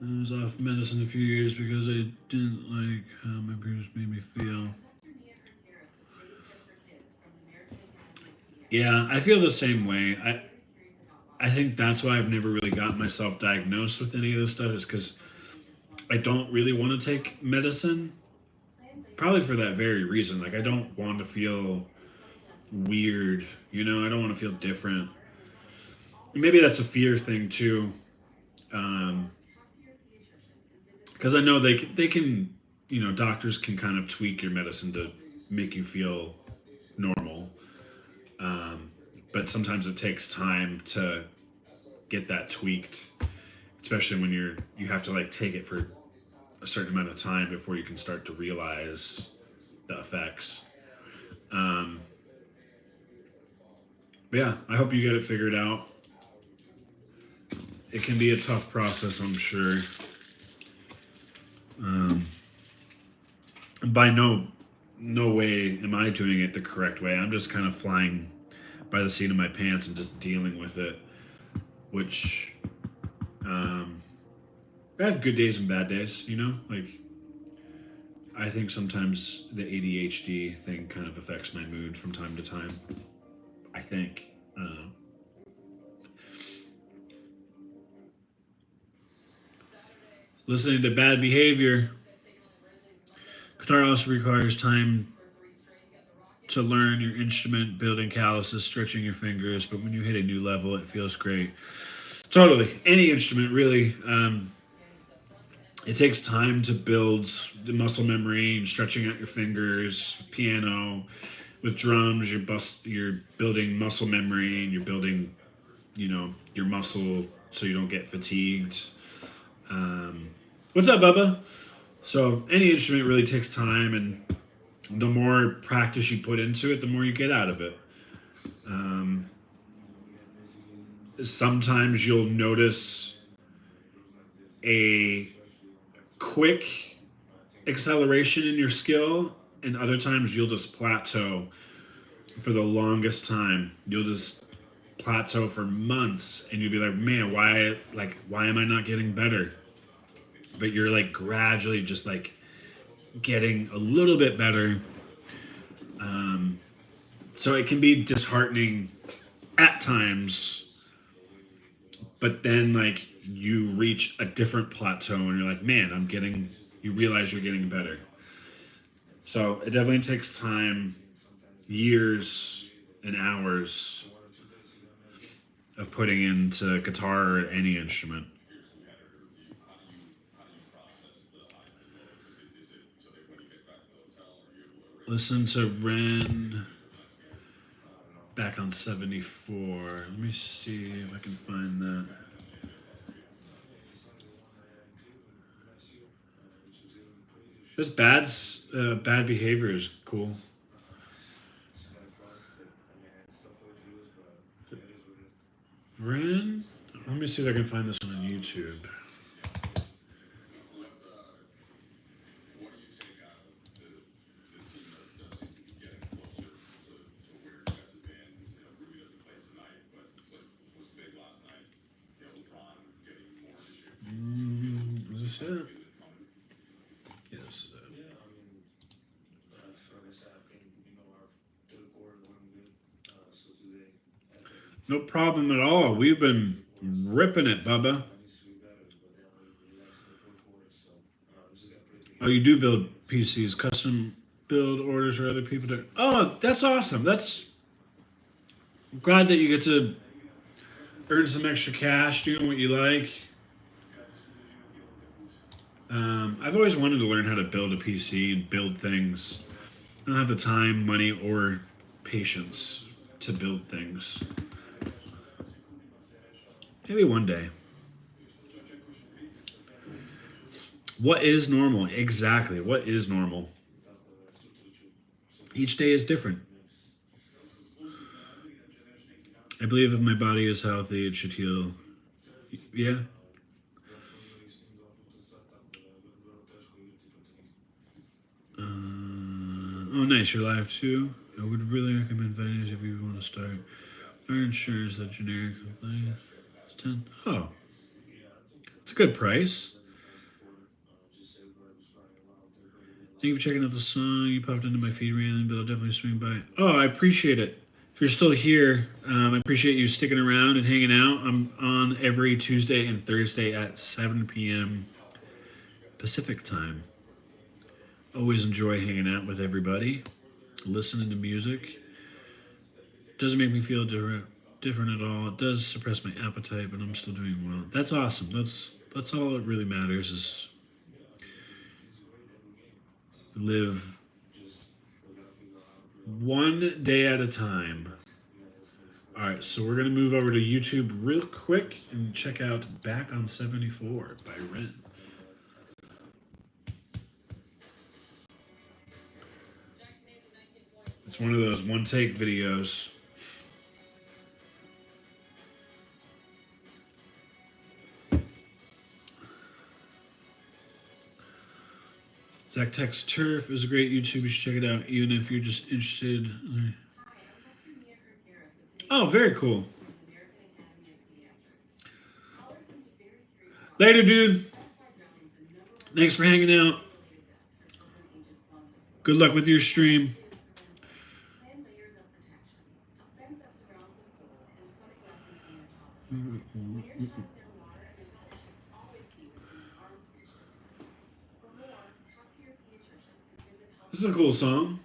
I was off medicine a few years because I didn't like how my parents made me feel. Yeah, I feel the same way. I think that's why I've never really gotten myself diagnosed with any of this stuff, is because I don't really want to take medicine. Probably for that very reason. Like, I don't want to feel weird, you know? I don't want to feel different. Maybe that's a fear thing too. Because I know they can, you know, doctors can kind of tweak your medicine to make you feel normal. Um, but sometimes it takes time to get that tweaked, especially when you have to like take it for a certain amount of time before you can start to realize the effects. Um, but yeah, I hope you get it figured out. It can be a tough process, I'm sure. Um, by no way am I doing it the correct way. I'm just kind of flying by the seat of my pants and just dealing with it, which I have good days and bad days, you know? Like, I think sometimes the ADHD thing kind of affects my mood from time to time. I think. I don't know. Listening to bad behavior. Guitar also requires time to learn your instrument, building calluses, stretching your fingers, but when you hit a new level, it feels great. Totally. Any instrument, really. It takes time to build the muscle memory and stretching out your fingers. Piano, with drums, you're building muscle memory and you're building, you know, your muscle so you don't get fatigued. What's up, Bubba? So any instrument really takes time, and the more practice you put into it, the more you get out of it. Um, Sometimes you'll notice a quick acceleration in your skill, and other times you'll just plateau for the longest time. You'll just plateau for months, and you'll be like, man, why am I not getting better? But you're like gradually just like getting a little bit better. So it can be disheartening at times, but then like you reach a different plateau and you're like, man, you realize you're getting better. So it definitely takes time, years and hours of putting into guitar or any instrument. Listen to Ren back on 74. Let me see if I can find that. This bad behavior is cool. Ren? Let me see if I can find this one on YouTube. Is this it? Yeah, this is it. No problem at all. We've been ripping it, Bubba. Oh, you do build PCs, custom build orders for other people to. Oh, that's awesome. I'm glad that you get to earn some extra cash doing what you like. I've always wanted to learn how to build a PC and build things. I don't have the time, money, or patience to build things. Maybe one day. What is normal? Exactly. What is normal? Each day is different. I believe if my body is healthy, it should heal. Yeah. Oh, nice. You're live too. I would really recommend Vater if you want to start. Our insurance, that generic complaint. 10. Oh, it's a good price. Thank you for checking out the song. You popped into my feed randomly, but I'll definitely swing by. Oh, I appreciate it. If you're still here, I appreciate you sticking around and hanging out. I'm on every Tuesday and Thursday at 7 p.m. Pacific time. Always enjoy hanging out with everybody, listening to music. Doesn't make me feel different at all. It does suppress my appetite, but I'm still doing well. That's awesome. That's all that really matters is live one day at a time. All right, so we're gonna move over to YouTube real quick and check out "Back on 74" by Ren. It's one of those one-take videos. Zach Tech's Turf is a great YouTube. You should check it out, even if you're just interested. Oh, very cool. Later, dude. Thanks for hanging out. Good luck with your stream. This is a cool song.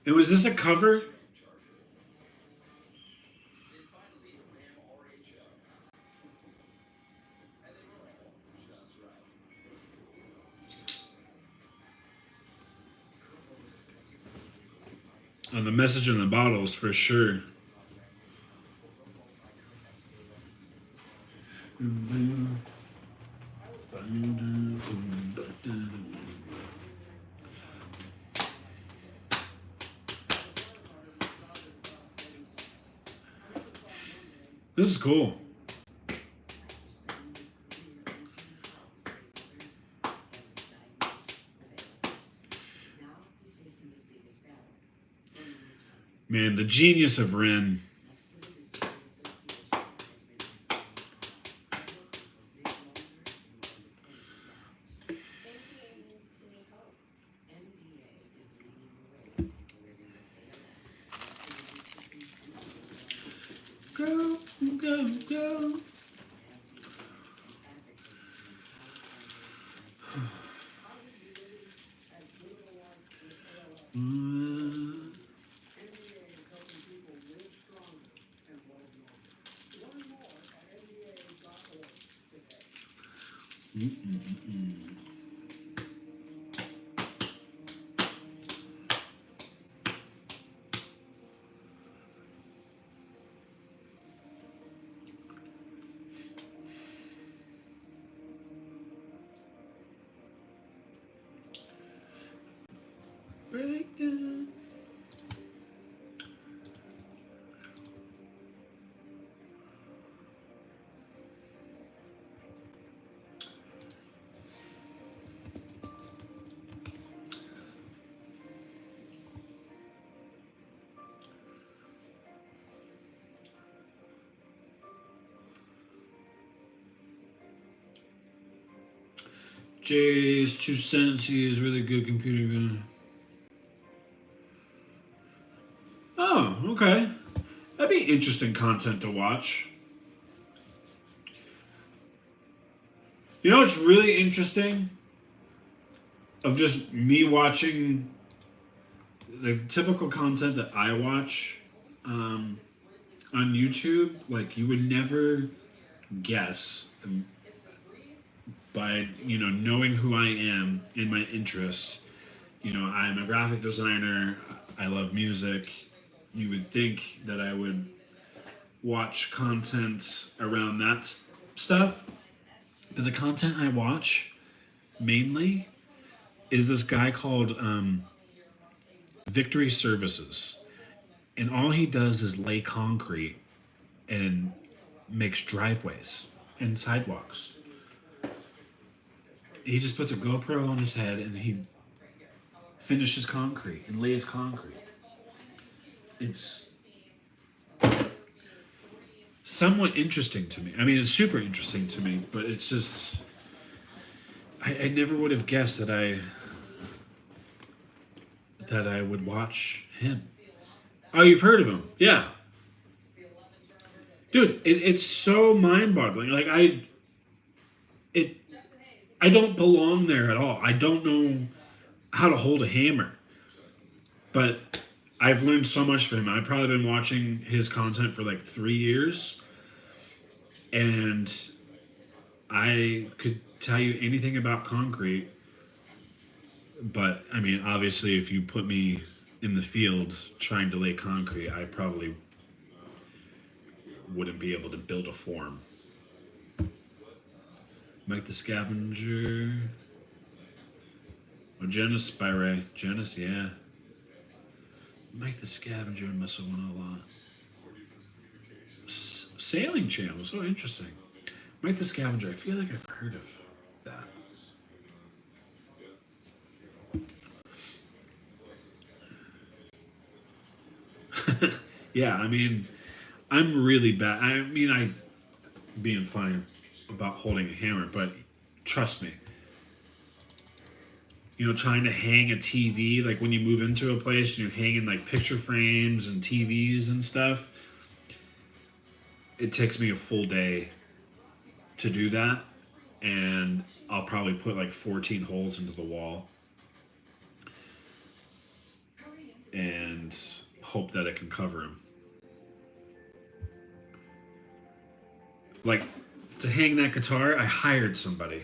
And was this a cover? On the message in the bottles, for sure. This is cool. Man, the genius of Ren. Go, go, go. Break it. Jay's 2 cents. He is really good computer vision. Oh, okay. That'd be interesting content to watch. You know what's really interesting? Of just me watching the typical content that I watch on YouTube, like you would never guess by, knowing who I am and my interests. I'm a graphic designer. I love music. You would think that I would watch content around that stuff. But the content I watch mainly is this guy called Victory Services. And all he does is lay concrete and makes driveways and sidewalks. He just puts a GoPro on his head and he finishes concrete and lays concrete. It's somewhat interesting to me. I mean, it's super interesting to me, but it's just, I never would have guessed that I would watch him. Oh, you've heard of him? Yeah. Dude, it's so mind-boggling. Like, I don't belong there at all. I don't know how to hold a hammer. But I've learned so much from him. I've probably been watching his content for like 3 years. And I could tell you anything about concrete. But, I mean, obviously, if you put me in the field trying to lay concrete, I probably wouldn't be able to build a form. Mike the Scavenger. Oh, Janice Spire. Janice, yeah. Mike the Scavenger must have won a lot. Sailing channel, so interesting. Mike the Scavenger, I feel like I've heard of that. Yeah, I mean, I'm really bad. I mean, I'm being funny about holding a hammer, but trust me, trying to hang a TV, like when you move into a place and you're hanging like picture frames and TVs and stuff, it takes me a full day to do that, and I'll probably put like 14 holes into the wall and hope that it can cover them. Like, to hang that guitar, I hired somebody.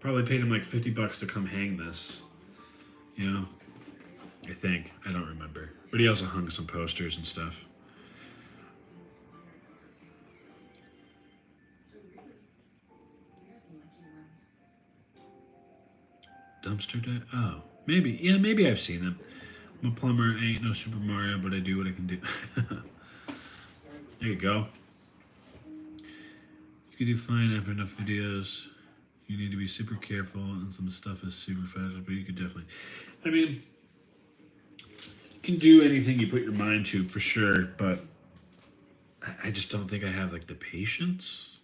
Probably paid him like $50 to come hang this. I think. I don't remember. But he also hung some posters and stuff. Dumpster Dive? Oh, maybe. Yeah, maybe I've seen them. I'm a plumber. I ain't no Super Mario, but I do what I can do. There you go. You can do fine after enough videos. You need to be super careful, and some stuff is super fast, but you could definitely... I mean, you can do anything you put your mind to, for sure, but I just don't think I have, like, the patience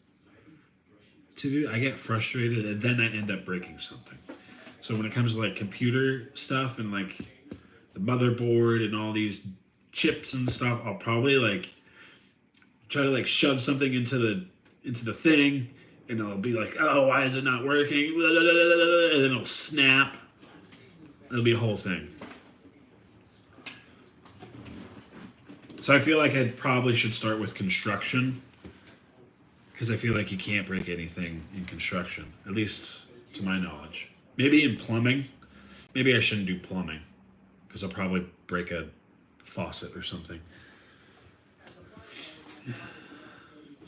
to do. I get frustrated, and then I end up breaking something. So when it comes to, like, computer stuff and, like, the motherboard and all these chips and stuff, I'll probably, like, try to, like, shove something into the thing, and I'll be like, oh, why is it not working? And then it'll snap. It'll be a whole thing. So I feel like I probably should start with construction, because I feel like you can't break anything in construction, at least to my knowledge. Maybe in plumbing. Maybe I shouldn't do plumbing, because I'll probably break a faucet or something.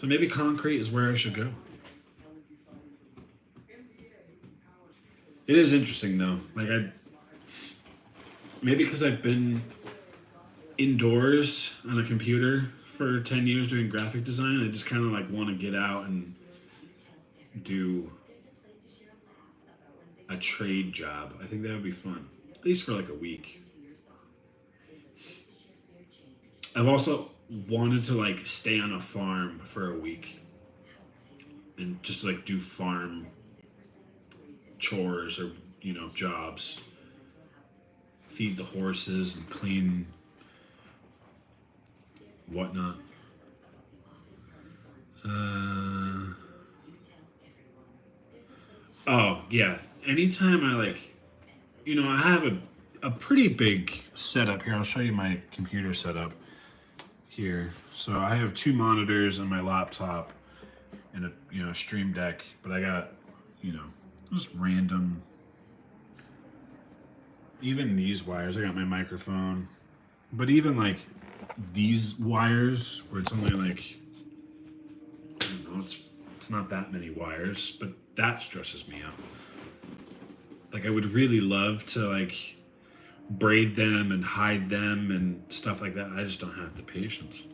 So maybe concrete is where I should go. It is interesting though. Like maybe because I've been indoors on a computer for 10 years doing graphic design, I just kind of like want to get out and do a trade job. I think that would be fun, at least for like a week. I've also wanted to like stay on a farm for a week and just like do farm chores or jobs, feed the horses and clean whatnot. Oh yeah, anytime I like, I have a pretty big setup here. I'll show you my computer setup here. So I have 2 monitors and my laptop, and a stream deck, but I got just random. Even these wires, I got my microphone, but even like these wires where it's only like, I don't know, it's not that many wires, but that stresses me out. Like I would really love to like braid them and hide them and stuff like that. I just don't have the patience.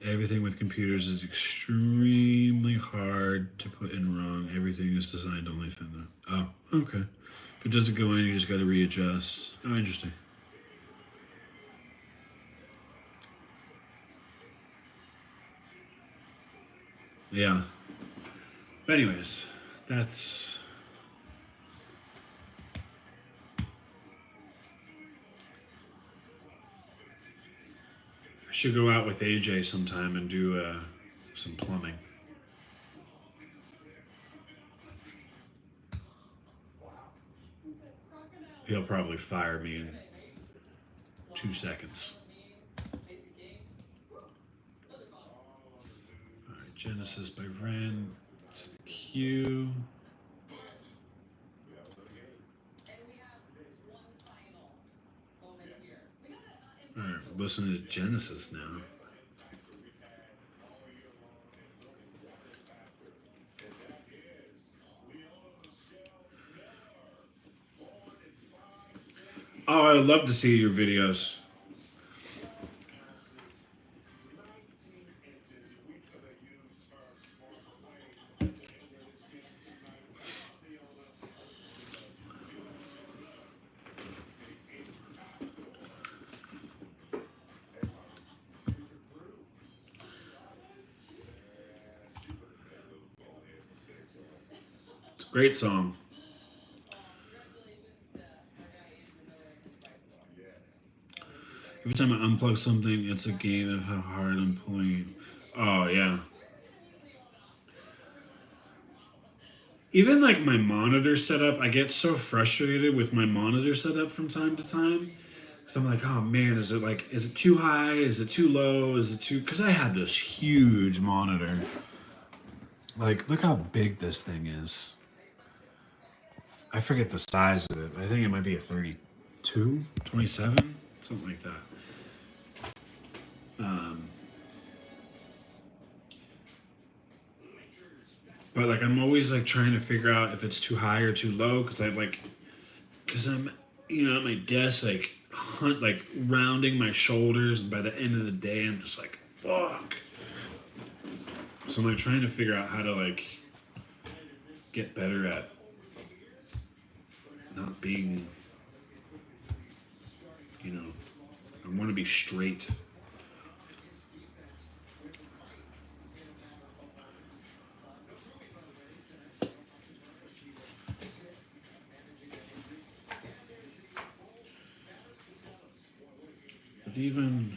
Everything with computers is extremely hard to put in wrong. Everything is designed to only fit that. Oh, okay. If it doesn't go in, you just got to readjust. Oh, interesting. Yeah. But anyways, that's... I should go out with AJ sometime and do some plumbing. He'll probably fire me in 2 seconds. All right, Genesis by Ren. It's Q. All right, we're listening to Genesis now. Oh, I would love to see your videos. It's a great song. Every time I unplug something, it's a game of how hard I'm pulling. Oh, yeah. Even like my monitor setup, I get so frustrated with my monitor setup from time to time. So I'm like, oh man, is it too high? Is it too low? Is it too, because I had this huge monitor. Like, look how big this thing is. I forget the size of it. I think it might be a 32, 27, something like that. But like I'm always like trying to figure out if it's too high or too low because I'm at my desk like rounding my shoulders, and by the end of the day I'm just like fuck. So I'm like trying to figure out how to like get better at not being, I want to be straight. But even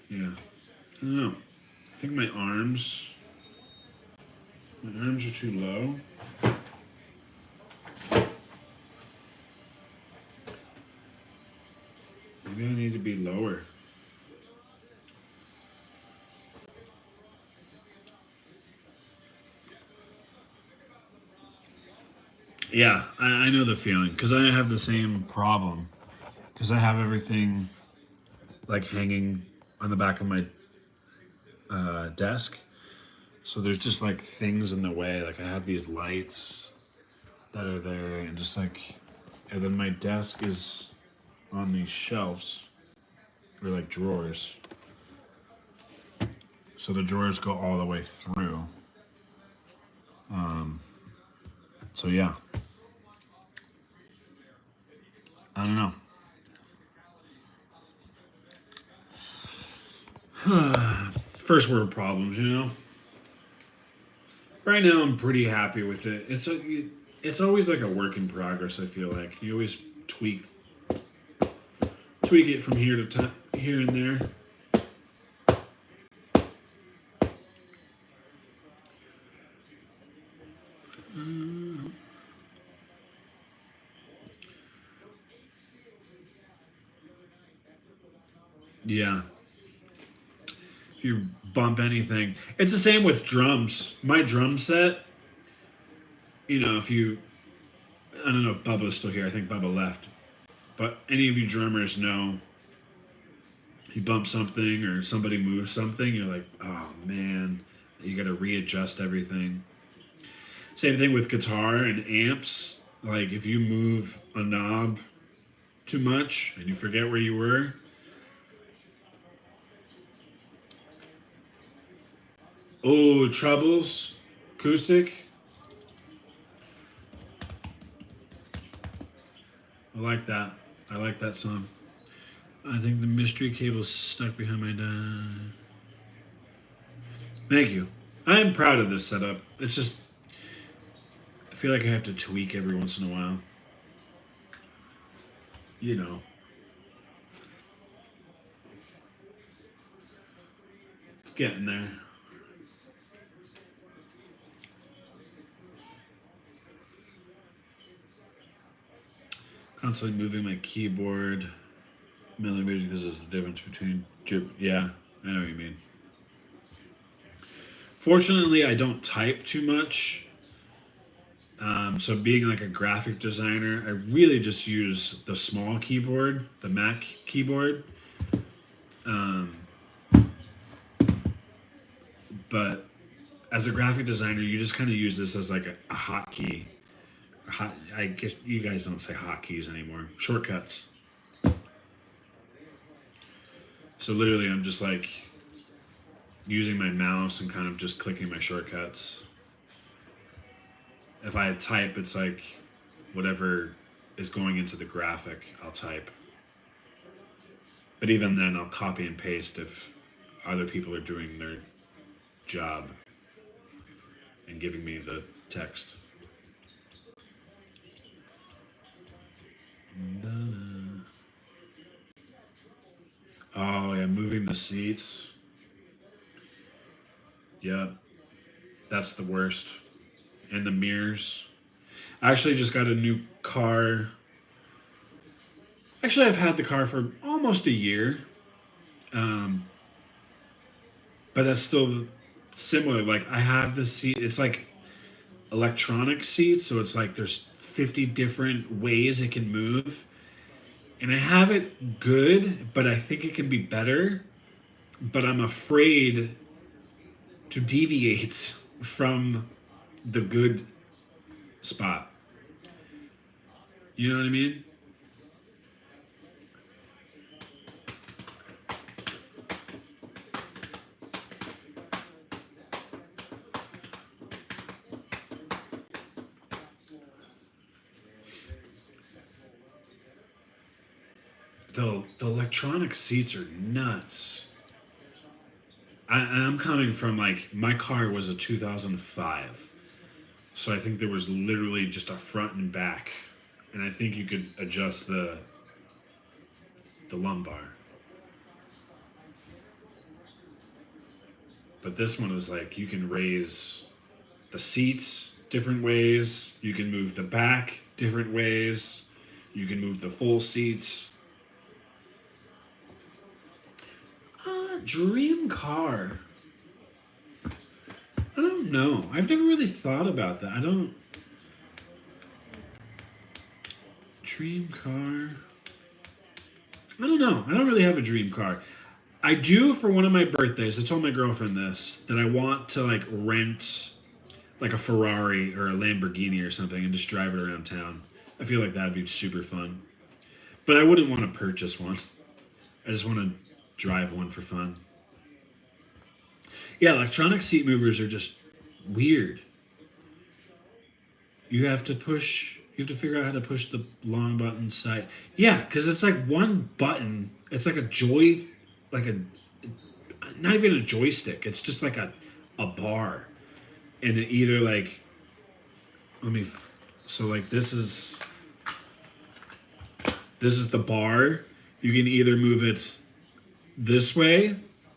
yeah, I don't know. I think my arms are too low. Maybe I need to be lower. Yeah, I know the feeling because I have the same problem because I have everything like hanging on the back of my desk. So there's just like things in the way. Like I have these lights that are there and just like, and then my desk is on these shelves or like drawers. So the drawers go all the way through. So yeah. I don't know. First world problems, Right now, I'm pretty happy with it. It's always like a work in progress. I feel like you always tweak tweak it from here to here and there. Yeah. If you bump anything, it's the same with drums. My drum set, you know, if you, I don't know if Bubba's still here. I think Bubba left. But any of you drummers know, you bump something or somebody moves something, you're like, oh man, you got to readjust everything. Same thing with guitar and amps. Like if you move a knob too much and you forget where you were. Oh, Troubles, acoustic. I like that. I like that song. I think the mystery cable's stuck behind my Thank you. I am proud of this setup. It's just, I feel like I have to tweak every once in a while. You know. It's getting there. Constantly moving my keyboard millimeters because there's the difference between yeah, I know what you mean. Fortunately, I don't type too much. So being like a graphic designer, I really just use the small keyboard, the Mac keyboard. But as a graphic designer, you just kind of use this as like a hotkey. I guess you guys don't say hotkeys anymore. Shortcuts. So literally, I'm just like using my mouse and kind of just clicking my shortcuts. If I type, it's like whatever is going into the graphic, I'll type. But even then, I'll copy and paste if other people are doing their job and giving me the text. Oh yeah, moving the seats. Yeah, that's the worst. And the mirrors. I actually just got a new car. Actually, I've had the car for almost a year. But that's still similar. Like I have the seat. It's like electronic seats, so it's like there's 50 different ways it can move. And I have it good, but I think it can be better. But I'm afraid to deviate from the good spot. You know what I mean? The electronic seats are nuts. I'm coming from like my car was a 2005, so I think there was literally just a front and back, and I think you could adjust the lumbar. But this one is like you can raise the seats different ways, you can move the back different ways, you can move the full seats. Dream car. I don't know. I've never really thought about that. Dream car. I don't know. I don't really have a dream car. I do for one of my birthdays. I told my girlfriend this, that I want to like rent like a Ferrari or a Lamborghini or something and just drive it around town. I feel like that'd be super fun. But I wouldn't want to purchase one. I just want to drive one for fun. Yeah, electronic seat movers are just weird. You have to figure out how to push the long button side. Yeah, because it's like one button. It's like not even a joystick. It's just like a bar. And it either like, so like this is the bar, You can either move it this way,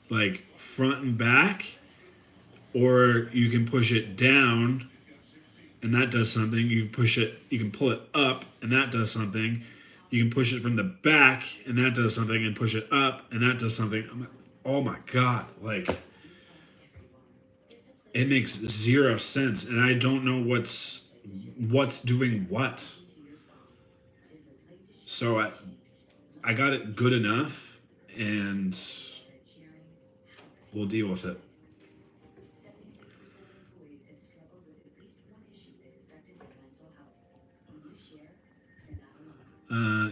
like front and back, or you can push it down and that does something. You can push it, you can pull it up and that does something. You can push it from the back and that does something, and push it up and that does something. I'm like, oh my God, like it makes zero sense. And I don't know what's doing what. So I got it good enough and we'll deal with it.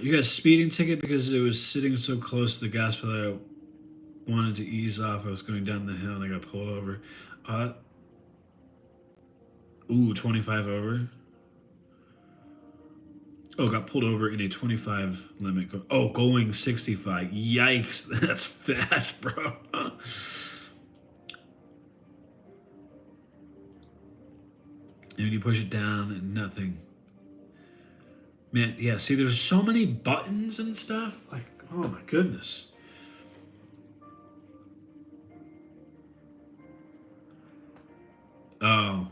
You got a speeding ticket because it was sitting so close to the gas pedal. I wanted to ease off. I was going down the hill and I got pulled over. 25 over. Oh, got pulled over in a 25 limit. Going 65. Yikes, that's fast, bro. And when you push it down, nothing. Man, yeah, see, there's so many buttons and stuff. Like, oh my goodness. Oh,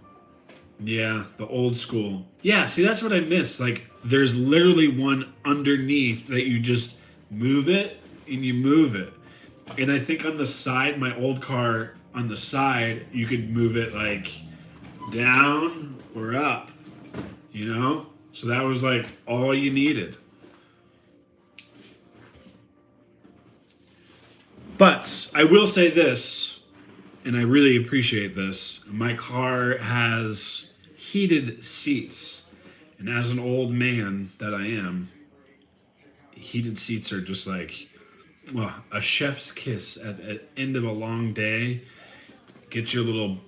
yeah, the old school. Yeah, see, that's what I miss. Like, there's literally one underneath that you just move it and you move it. And I think on the side, my old car, on the side, you could move it like down or up, you know? So that was like all you needed. But I will say this, and I really appreciate this. My car has heated seats. And as an old man that I am, heated seats are just like, well, a chef's kiss at the end of a long day. Get your little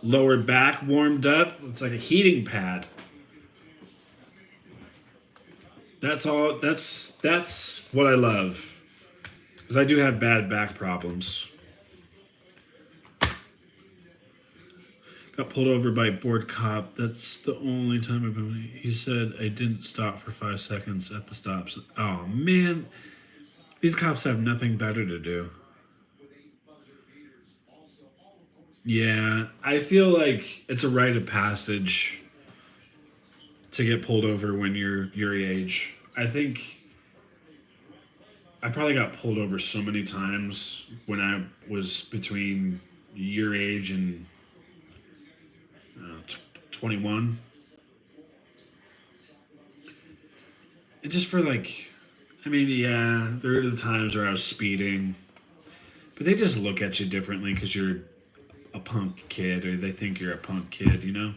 lower back warmed up. It's like a heating pad. That's all. That's what I love, because I do have bad back problems. Got pulled over by a bored cop. That's the only time I've been. He said I didn't stop for 5 seconds at the stops. Oh man, these cops have nothing better to do. Yeah, I feel like it's a rite of passage to get pulled over when you're your age. I think I probably got pulled over so many times when I was between your age and 21. And just for like, I mean, yeah, there are the times where I was speeding, but they just look at you differently because you're a punk kid, or they think you're a punk kid, you know?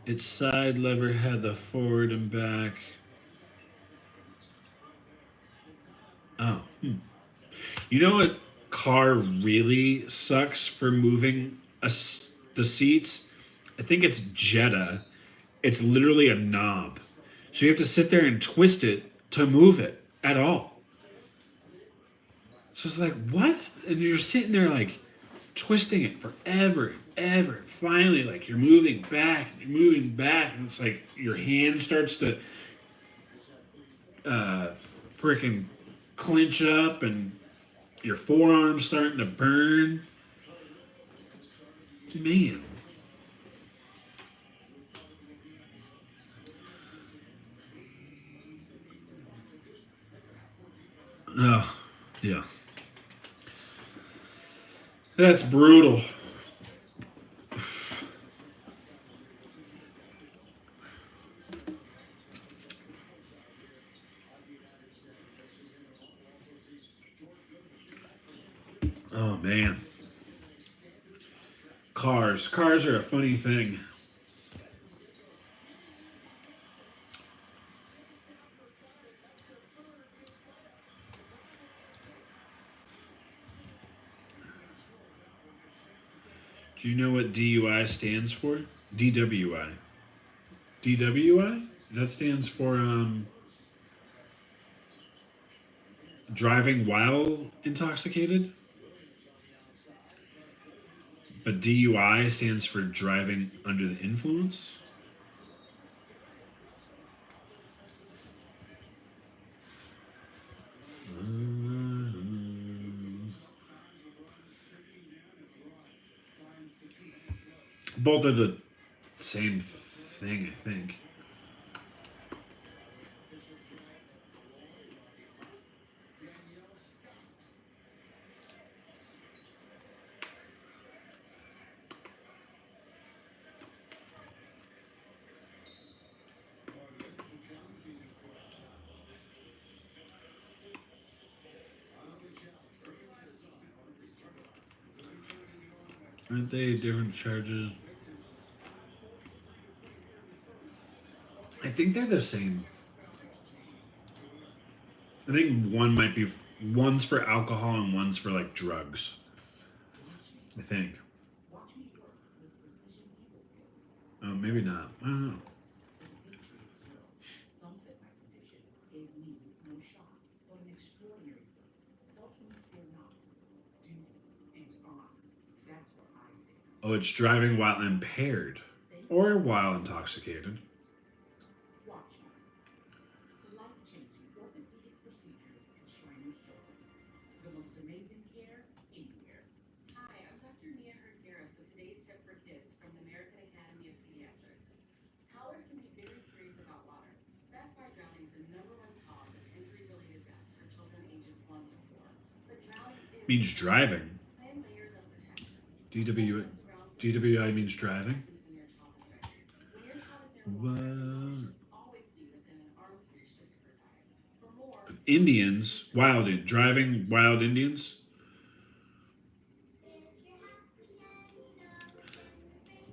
Its side lever had the forward and back. Oh, You know what car really sucks for moving the seat? I think it's Jetta. It's literally a knob. So you have to sit there and twist it to move it at all. So it's like, what? And you're sitting there like twisting it forever and ever. And finally, like you're moving back, and you're moving back, and it's like your hand starts to freaking clench up, and your forearm's starting to burn. Man. Oh, yeah. That's brutal. Oh, man. Cars. Cars are a funny thing. Do you know what DUI stands for? DWI. DWI? That stands for driving while intoxicated, but DUI stands for driving under the influence. Both are the same thing, I think. Aren't they different charges? I think they're the same. I think one's for alcohol and one's for like drugs. I think. Oh, maybe not. I don't know. Oh, it's driving while impaired or while intoxicated. Means driving. DWI means driving. What? Indians, driving wild Indians.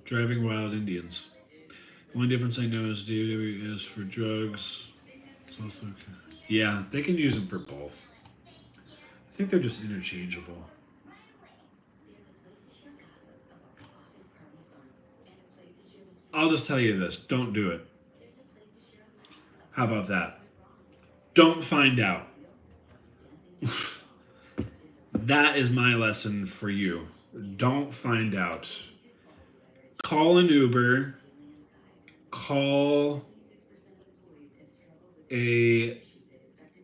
Driving wild Indians. The only difference I know is DWI is for drugs. It's also okay. Yeah, they can use them for both. I think they're just interchangeable. I'll just tell you this, don't do it. How about that? Don't find out. That is my lesson for you. Don't find out. Call an Uber. Call a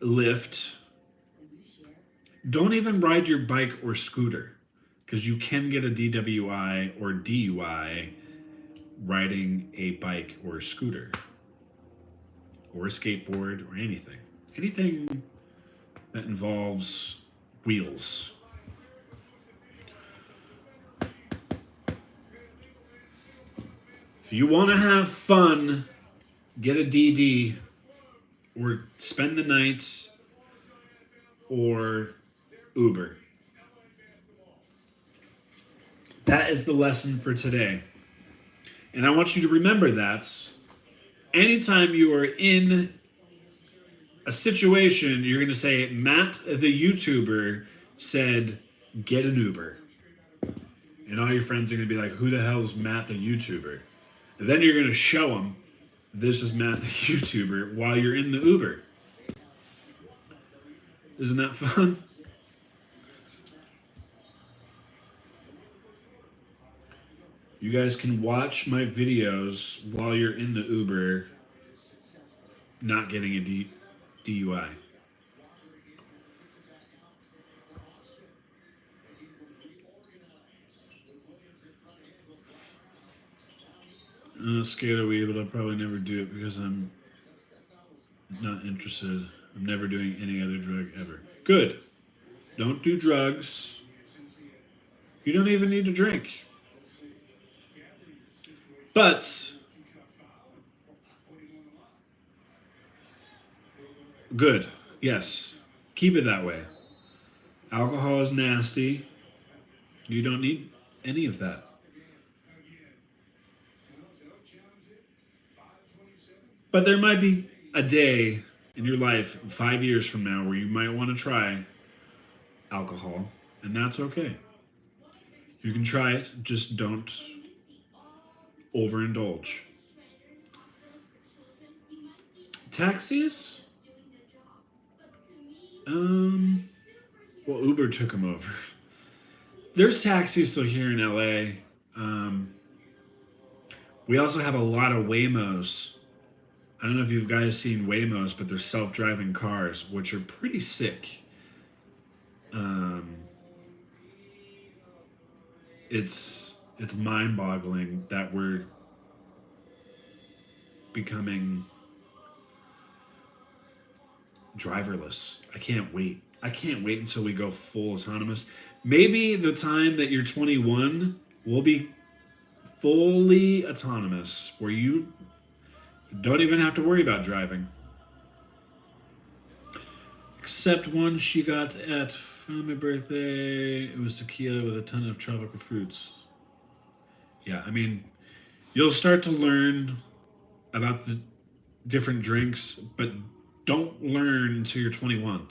Lyft. Don't even ride your bike or scooter because you can get a DWI or DUI riding a bike or a scooter or a skateboard or anything. Anything that involves wheels. If you want to have fun, get a DD or spend the night or Uber. That is the lesson for today. And I want you to remember that anytime you are in a situation, you're going to say, Matt, the YouTuber, said, get an Uber. And all your friends are going to be like, who the hell is Matt, the YouTuber? And then you're going to show them, this is Matt, the YouTuber, while you're in the Uber. Isn't that fun? You guys can watch my videos while you're in the Uber not getting a DUI. I'm scared of weed, but I'll probably never do it because I'm not interested. I'm never doing any other drug ever. Good. Don't do drugs. You don't even need to drink. But good. Yes. Keep it that way. Alcohol is nasty. You don't need any of that. But there might be a day in your life 5 years from now where you might want to try alcohol, and that's okay. You can try it, just don't overindulge. Taxis? Well, Uber took him over. There's taxis still here in LA. We also have a lot of Waymos. I don't know if you guys seen Waymos, but they're self-driving cars, which are pretty sick. It's mind-boggling that we're becoming driverless. I can't wait. I can't wait until we go full autonomous. Maybe the time that you're 21 will be fully autonomous, where you don't even have to worry about driving. Except one she got for my birthday. It was tequila with a ton of tropical fruits. Yeah, I mean, you'll start to learn about the different drinks, but don't learn until you're 21.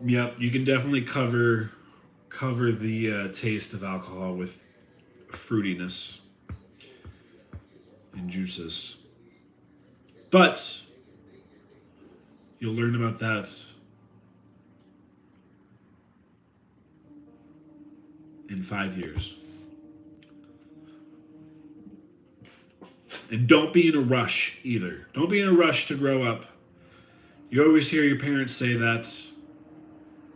Yep, you can definitely cover the taste of alcohol with fruitiness and juices. But you'll learn about that in 5 years. And don't be in a rush either. Don't be in a rush to grow up. You always hear your parents say that.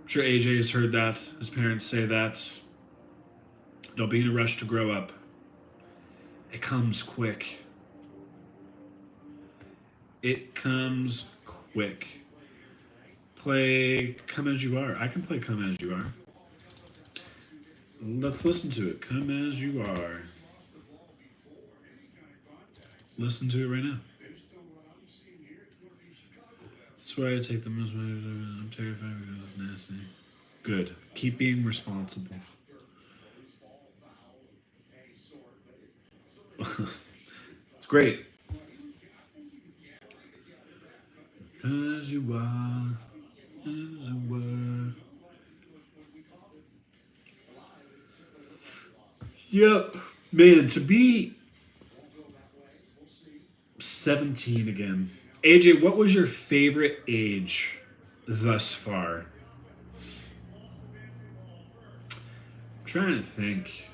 I'm sure AJ has heard that. His parents say that. Don't be in a rush to grow up. It comes quick. It comes quick. Play Come As You Are. I can play Come As You Are. Let's listen to it. Come As You Are. Listen to it right now. That's why I take the most. I'm terrified because it's nasty. Good. Keep being responsible. It's great. As you are, as you were. Yep. Man, to be 17 again. AJ, what was your favorite age thus far? I'm trying to think.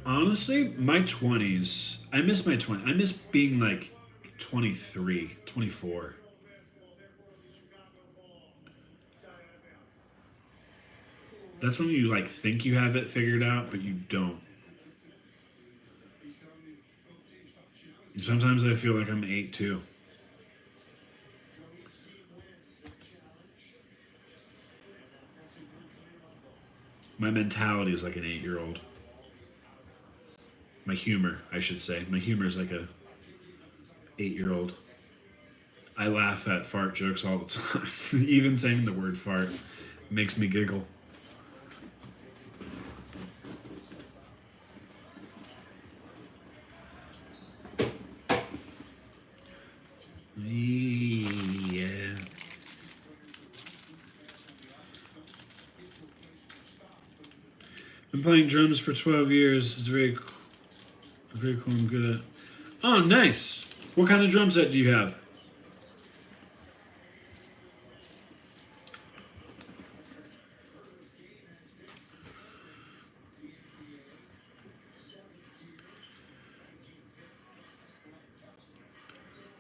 Honestly, my 20s. I miss my 20s. I miss being like 23, 24. That's when you like think you have it figured out, but you don't. Sometimes I feel like I'm 8 too. My mentality is like an 8-year-old. My humor, I should say. My humor is like a 8-year-old. I laugh at fart jokes all the time. Even saying the word fart makes me giggle. Yeah. Been playing drums for 12 years. It's very cool. I'm good at. Oh, nice. What kind of drum set do you have?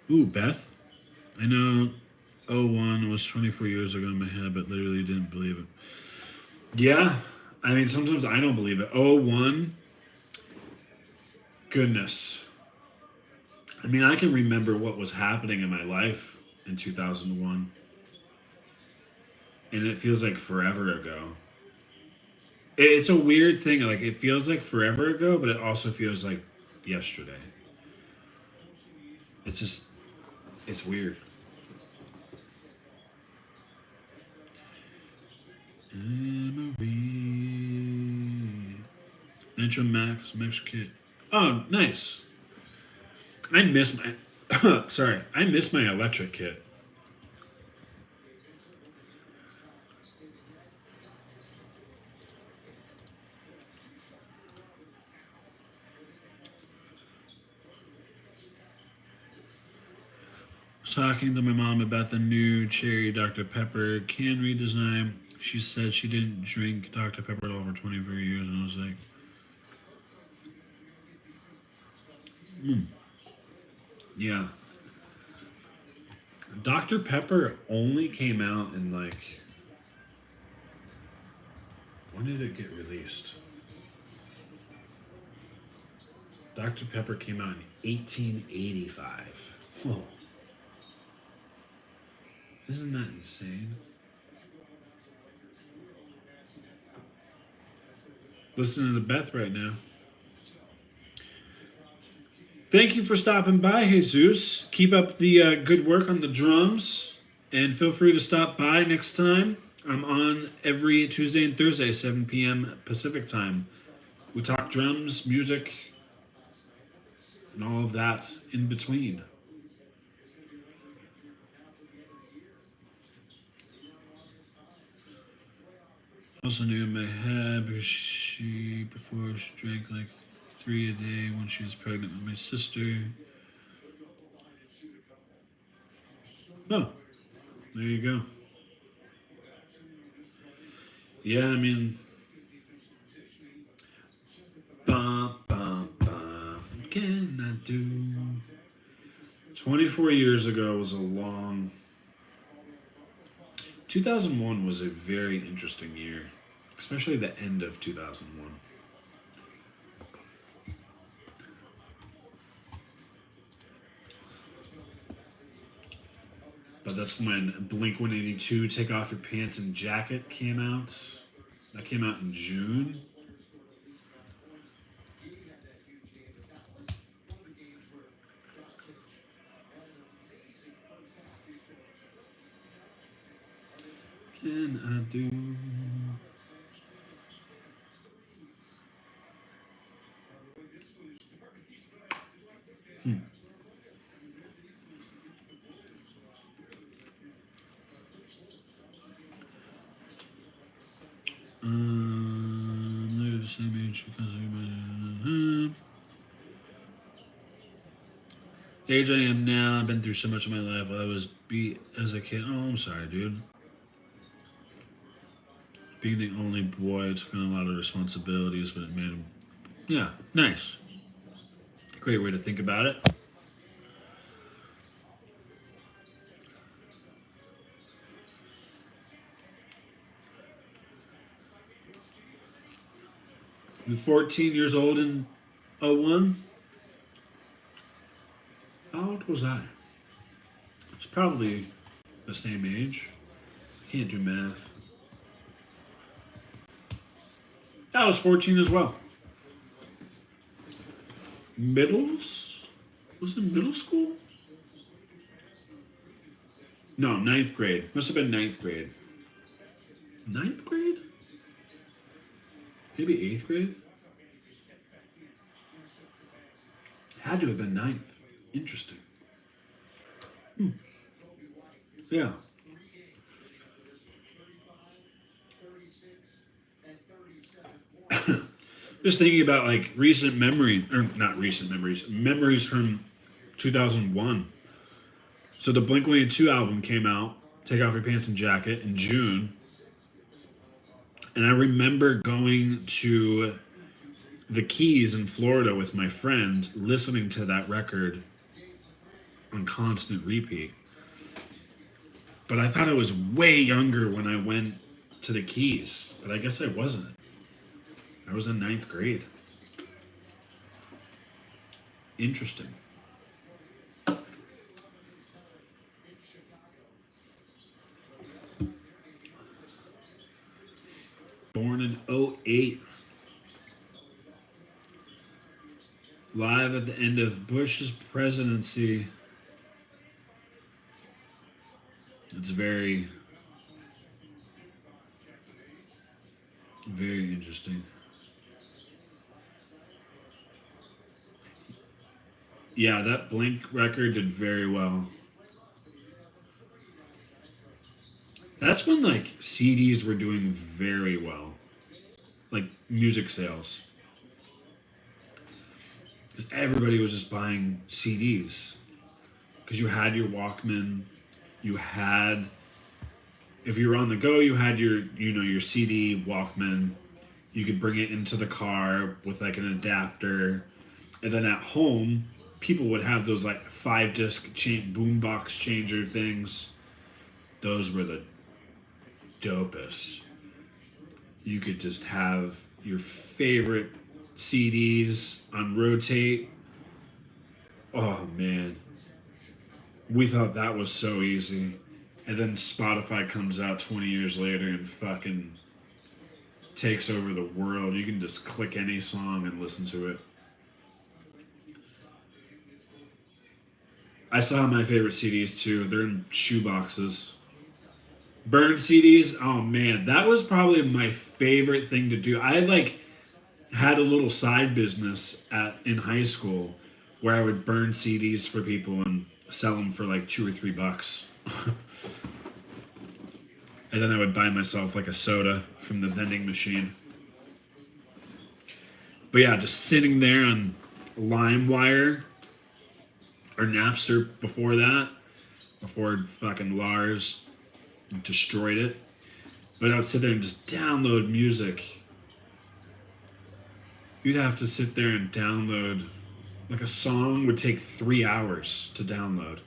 Ooh, Beth. I know 01 was 24 years ago in my head, but literally didn't believe it. Yeah. I mean, sometimes I don't believe it. 01. Goodness. I mean, I can remember what was happening in my life in 2001. And it feels like forever ago. It's a weird thing. Like, it feels like forever ago, but it also feels like yesterday. It's just, it's weird. Nitro Max, Max Kit. Oh, nice. I miss my sorry, I miss my electric kit. I was talking to my mom about the new cherry Dr. Pepper can redesign. She said she didn't drink Dr. Pepper at all for 24 years, and I was like, yeah. Dr. Pepper only came out in like, when did it get released? Dr. Pepper came out in 1885. Whoa. Isn't that insane? Listening to Beth right now. Thank you for stopping by, Jesus. Keep up the good work on the drums, and feel free to stop by next time. I'm on every Tuesday and Thursday, 7 p.m. Pacific time. We talk drums, music, and all of that in between. Also knew in my head because before she drank like 3 a day when she was pregnant with my sister. Oh, there you go. Yeah, I mean, ba ba ba. What can I do? 24 years ago was a long. 2001 was a very interesting year, especially the end of 2001. But that's when Blink 182 Take Off Your Pants and Jacket came out. That came out in June. Can I do? They're the same age because the age I am now. I've been through so much of my life. I was beat as a kid. Oh, I'm sorry, dude. Being the only boy took on a lot of responsibilities, but it made him. Yeah, nice. Great way to think about it. I'm 14 years old in '01. How old was I? It's probably the same age. I can't do math. I was 14 as well. Middles? Was it middle school? No, ninth grade. Must have been ninth grade. Ninth grade? Maybe eighth grade? Had to have been ninth. Interesting. Yeah. Just thinking about like recent memory, or not recent memories, memories from 2001. So the Blink 182 album came out, Take Off Your Pants and Jacket, in June. And I remember going to the Keys in Florida with my friend, listening to that record on constant repeat. But I thought I was way younger when I went to the Keys, but I guess I wasn't. I was in ninth grade. Interesting. Born in '08. Live at the end of Bush's presidency. It's very, very interesting. Yeah, that Blink record did very well. That's when like CDs were doing very well, like music sales, because everybody was just buying CDs. Because you had your Walkman, you had if you were on the go, you had your CD Walkman. You could bring it into the car with like an adapter, and then at home, people would have those like 5 disc boombox changer things. Those were the dopest. You could just have your favorite CDs on rotate. Oh man, we thought that was so easy. And then Spotify comes out 20 years later and fucking takes over the world. You can just click any song and listen to it. I still have my favorite CDs too. They're in shoe boxes. Burn CDs. Oh man, that was probably my favorite thing to do. I like had a little side business in high school where I would burn CDs for people and sell them for like $2 or $3. And then I would buy myself like a soda from the vending machine. But yeah, just sitting there on LimeWire or Napster before that, before fucking Lars destroyed it. But I would sit there and just download music. You'd have to sit there and download, like a song would take 3 hours to download.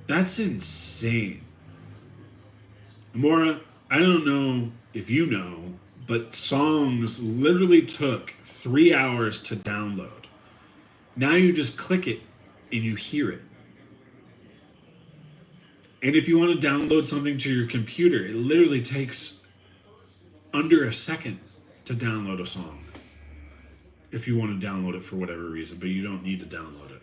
That's insane. Maura, I don't know if you know, but songs literally took 3 hours to download. Now you just click it and you hear it. And if you want to download something to your computer, it literally takes under a second to download a song. If you want to download it for whatever reason, but you don't need to download it.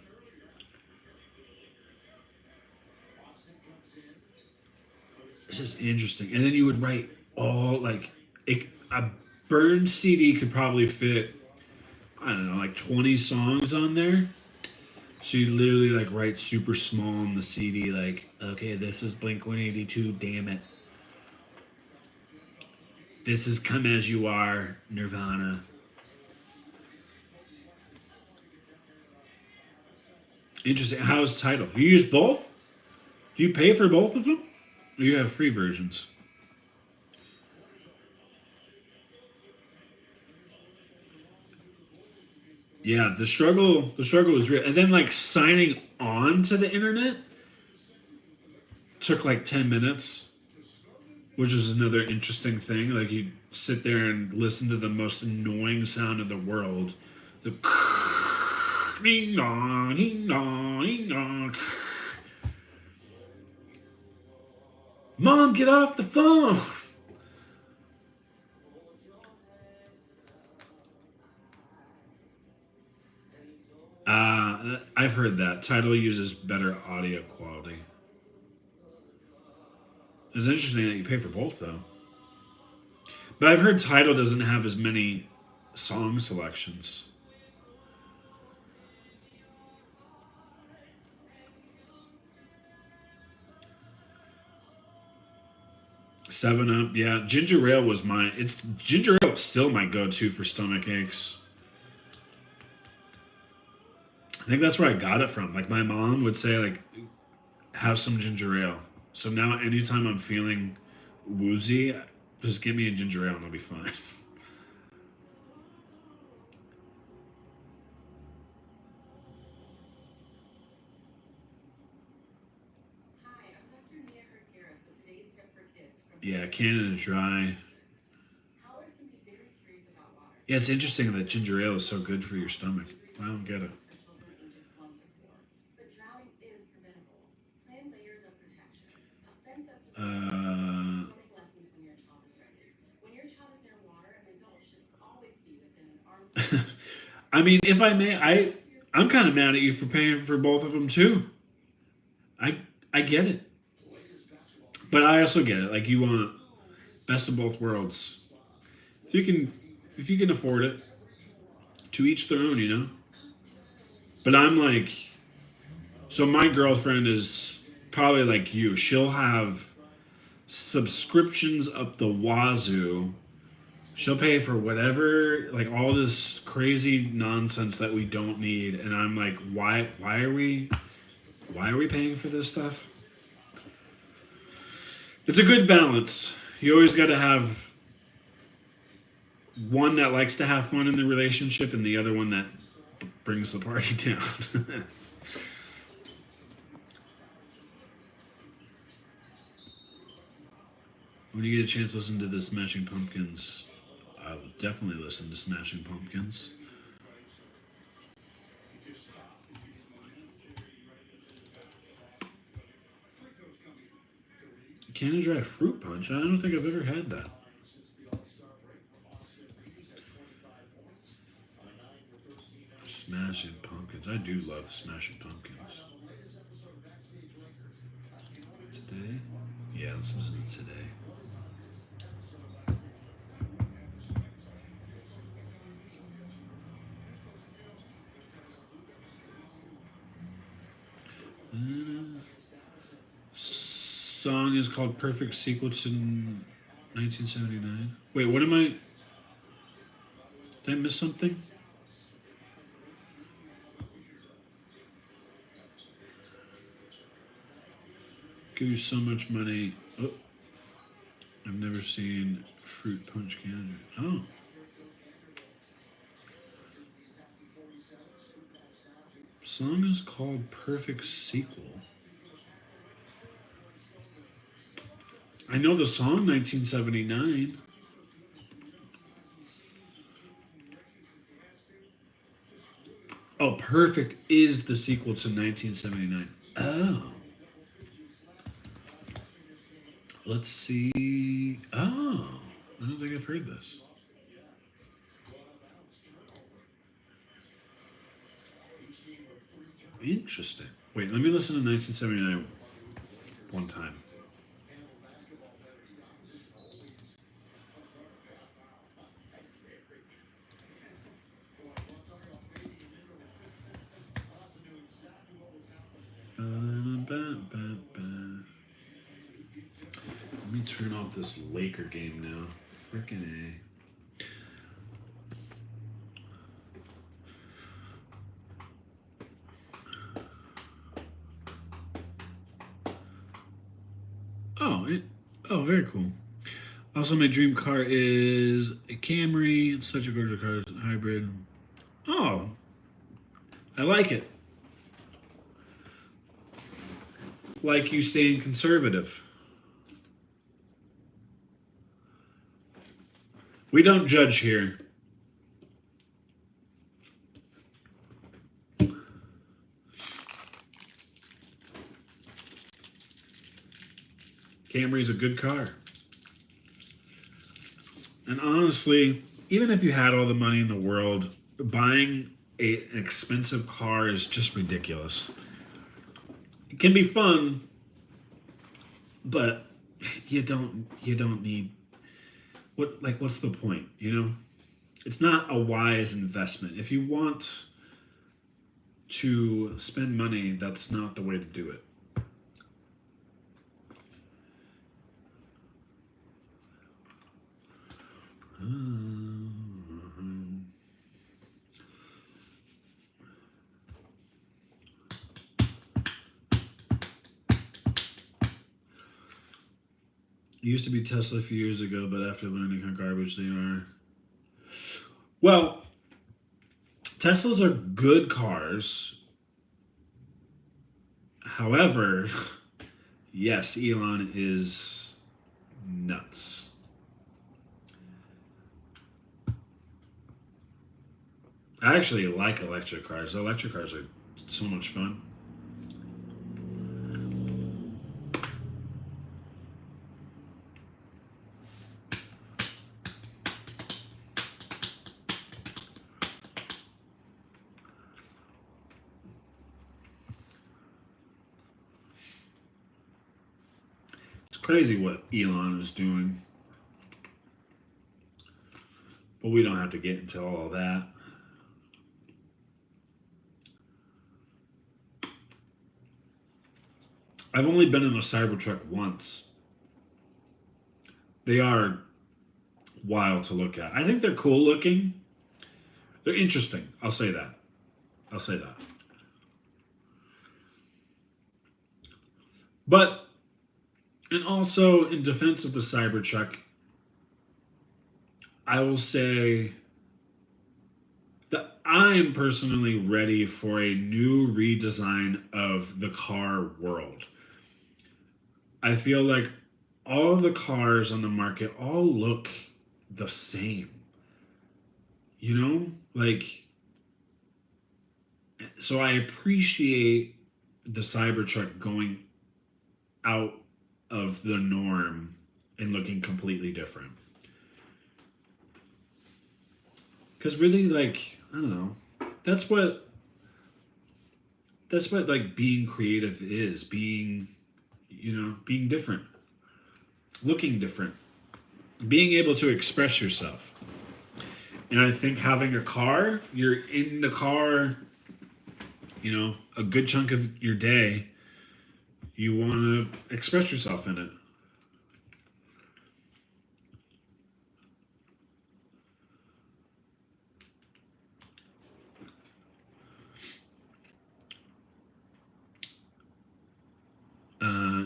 It's just interesting. And then you would write all like a burned CD could probably fit, I don't know, like 20 songs on there. So you literally like write super small on the CD, like, okay, this is Blink 182, damn it. This is Come As You Are, Nirvana. Interesting. How's Tidal? You use both? Do you pay for both of them? Or you have free versions? Yeah, the struggle was real. And then like signing on to the internet took like 10 minutes, which is another interesting thing. Like you sit there and listen to the most annoying sound in the world. The ding dong, ding dong, ding dong. Mom, get off the phone. I've heard that. Tidal uses better audio quality. It's interesting that you pay for both, though. But I've heard Tidal doesn't have as many song selections. 7 Up, yeah. Ginger ale was my. It's ginger ale is still my go-to for stomach aches. I think that's where I got it from. Like my mom would say, like, have some ginger ale. So now, anytime I'm feeling woozy, just give me a ginger ale and I'll be fine. Yeah, Canada Dry. Yeah, it's interesting that ginger ale is so good for your stomach. I don't get it. Uh, I mean, if I may, I'm kind of mad at you for paying for both of them too. I I get it, but I also get it. Like you want best of both worlds. If you can, if you can afford it, to each their own. You know. But I'm like, so my girlfriend is probably like you. She'll have subscriptions up the wazoo. She'll pay for whatever, like all this crazy nonsense that we don't need, and I'm like, why are we paying for this stuff? It's a good balance. You always got to have one that likes to have fun in the relationship and the other one that brings the party down. When you get a chance to listen to the Smashing Pumpkins, I will definitely listen to Smashing Pumpkins. Canada Dry Fruit Punch? I don't think I've ever had that. Smashing Pumpkins. I do love Smashing Pumpkins. Today? Yeah, let's listen to Today. Song is called Perfect Sequel to 1979. Wait, what am I? Did I miss something? Give you so much money. Oh, I've never seen Fruit Punch Canada. Oh. Song is called Perfect Sequel. I know the song 1979. Oh, Perfect is the sequel to 1979. Oh. Let's see. Oh. I don't think I've heard this. Interesting. Wait, let me listen to 1979 one time. Let me turn off this Laker game now. Frickin' A. Oh, very cool. Also, my dream car is a Camry. It's such a gorgeous car. It's a hybrid. Oh, I like it. Like you staying conservative. We don't judge here. Camry's a good car. And honestly, even if you had all the money in the world, buying an expensive car is just ridiculous. It can be fun, but you don't need what's the point, you know? It's not a wise investment. If you want to spend money, that's not the way to do it. It used to be Tesla a few years ago, but after learning how garbage they are. Well, Teslas are good cars. However, yes, Elon is nuts. I actually like electric cars. Electric cars are so much fun. It's crazy what Elon is doing. But we don't have to get into all of that. I've only been in a Cybertruck once. They are wild to look at. I think they're cool looking. They're interesting. I'll say that. I'll say that. But, and also in defense of the Cybertruck, I will say that I am personally ready for a new redesign of the car world. I feel like all of the cars on the market all look the same. You know? Like, so I appreciate the Cybertruck going out of the norm and looking completely different. Because really, like, I don't know. That's what like being creative is, being, being different, looking different, being able to express yourself. And I think having a car, you're in the car, a good chunk of your day, you want to express yourself in it.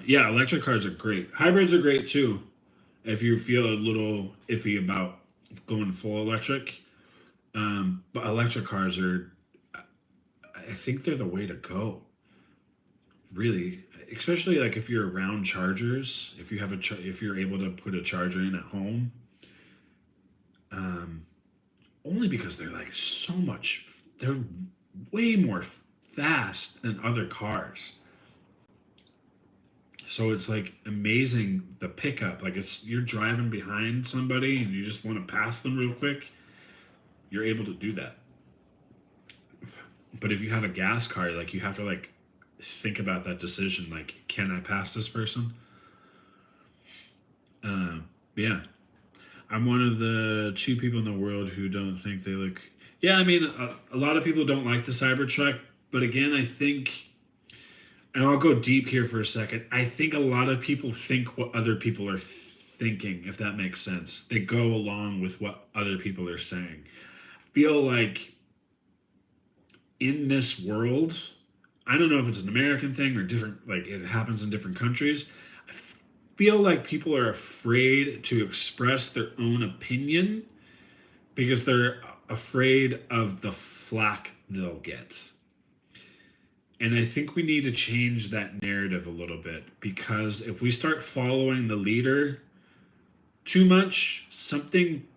Yeah, electric cars are great. Hybrids are great too. If you feel a little iffy about going full electric, but electric cars are, I think they're the way to go. Really, especially like if you're around chargers, if you have if you're able to put a charger in at home. Um, Only because they're like so much, they're way more fast than other cars. So it's like amazing the pickup. Like it's you're driving behind somebody and you just want to pass them real quick, you're able to do that. But if you have a gas car, like you have to like think about that decision. Like, can I pass this person? Yeah, I'm one of the two people in the world who don't think they look. Yeah, I mean, a lot of people don't like the Cybertruck, but again, I think, and I'll go deep here for a second. I think a lot of people think what other people are thinking, if that makes sense. They go along with what other people are saying. Feel like in this world, I don't know if it's an American thing or different, like it happens in different countries. I feel like people are afraid to express their own opinion because they're afraid of the flack they'll get. And I think we need to change that narrative a little bit because if we start following the leader too much, something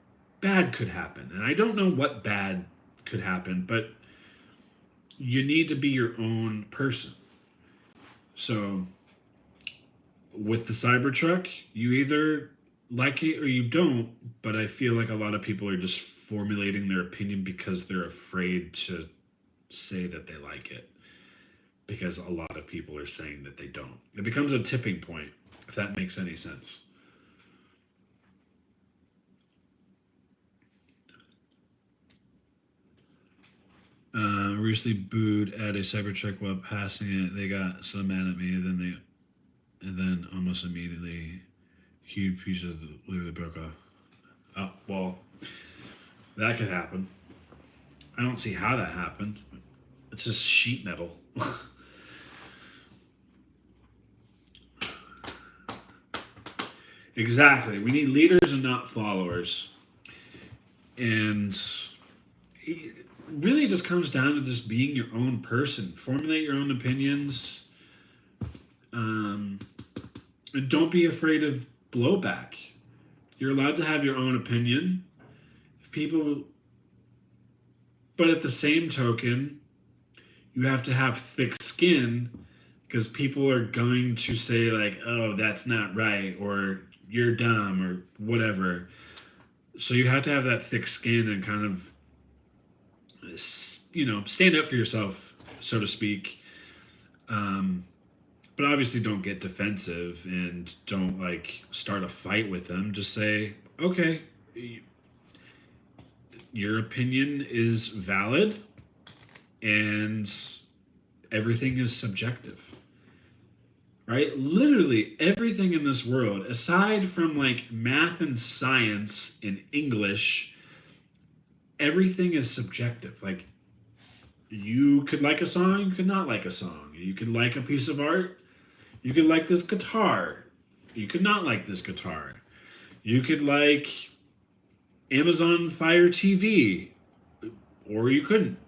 bad could happen. And I don't know what bad could happen, but you need to be your own person. So with the Cybertruck, you either like it or you don't, but I feel like a lot of people are just formulating their opinion because they're afraid to say that they like it. Because a lot of people are saying that they don't. It becomes a tipping point, if that makes any sense. Recently booed at a Cybertruck while passing it. They got so mad at me, and then almost immediately, huge piece of the literally broke off. Oh well, that could happen. I don't see how that happened. It's just sheet metal. Exactly. We need leaders and not followers. And it really just comes down to just being your own person. Formulate your own opinions. Um, and don't be afraid of blowback. You're allowed to have your own opinion. If people, but at the same token, you have to have thick skin because people are going to say like, "Oh, that's not right," or "You're dumb," or whatever. So you have to have that thick skin and kind of, stand up for yourself, so to speak. Um, but obviously, don't get defensive and don't like start a fight with them. Just say, "Okay, your opinion is valid, and everything is subjective." right? Literally everything in this world, aside from like math and science and English, everything is subjective. Like, you could like a song, you could not like a song. You could like a piece of art, you could like this guitar, you could not like this guitar. You could like Amazon Fire TV, or you couldn't.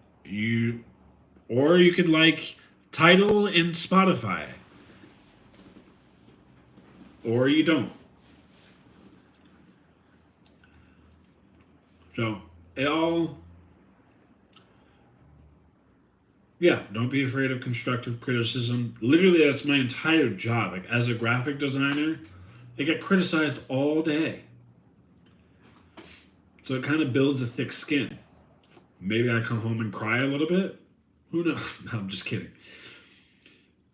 Or you could like Tidal and Spotify, or you don't. So it all, yeah. Don't be afraid of constructive criticism. Literally, that's my entire job. Like, as a graphic designer, I get criticized all day. So it kind of builds a thick skin. Maybe I come home and cry a little bit. Who knows? No, I'm just kidding.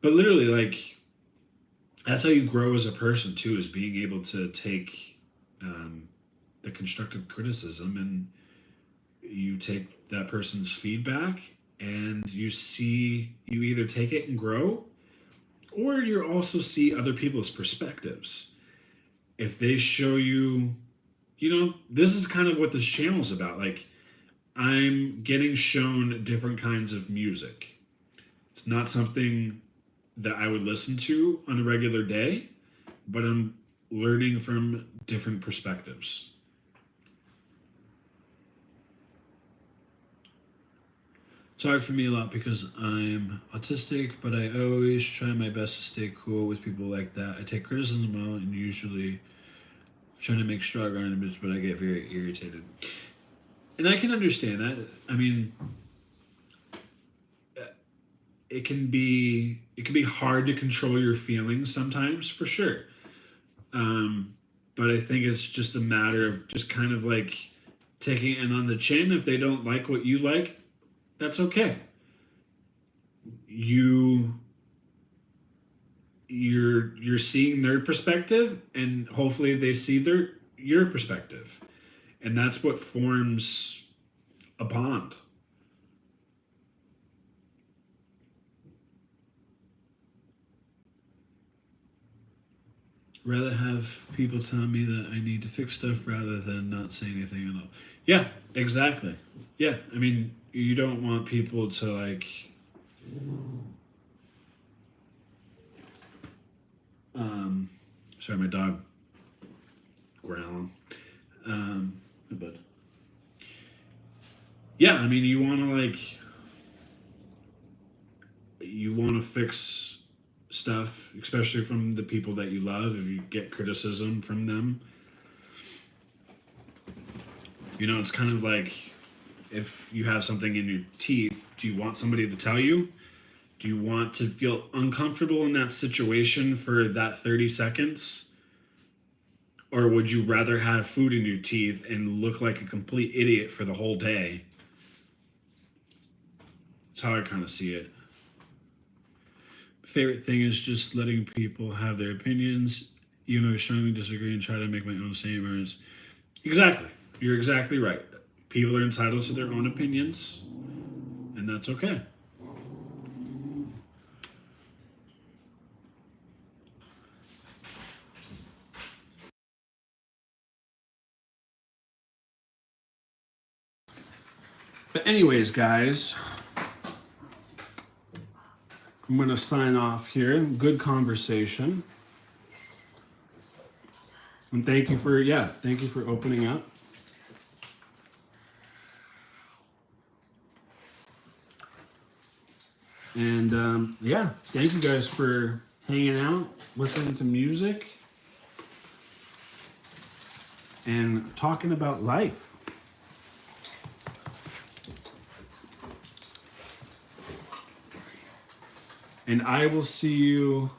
But literally, like, that's how you grow as a person too, is being able to take the constructive criticism, and you take that person's feedback, and you either take it and grow, or you also see other people's perspectives. If they show you, this is kind of what this channel is about. Like, I'm getting shown different kinds of music. It's not something that I would listen to on a regular day, but I'm learning from different perspectives. It's hard for me a lot because I'm autistic, but I always try my best to stay cool with people like that. I take criticism well and usually try to make strong arguments, but I get very irritated. And I can understand that. I mean, it can be hard to control your feelings sometimes, for sure. But I think it's just a matter of just kind of like taking it on the chin. If they don't like what you like, that's okay. You're seeing their perspective, and hopefully they see your perspective, and that's what forms a bond. Rather have people tell me that I need to fix stuff rather than not say anything at all. Yeah, exactly. Yeah, I mean, you don't want people to like sorry, my dog growling. But yeah, I mean, you want to fix stuff, especially from the people that you love. If you get criticism from them, it's kind of like if you have something in your teeth, do you want somebody to tell you? Do you want to feel uncomfortable in that situation for that 30 seconds? Or would you rather have food in your teeth and look like a complete idiot for the whole day? That's how I kind of see it. My favorite thing is just letting people have their opinions, even though I strongly disagree, and try to make my own statements. Exactly. You're exactly right. People are entitled to their own opinions, and that's okay. But anyways, guys, I'm going to sign off here. Good conversation. And thank you for opening up. And thank you guys for hanging out, listening to music, and talking about life. And I will see you.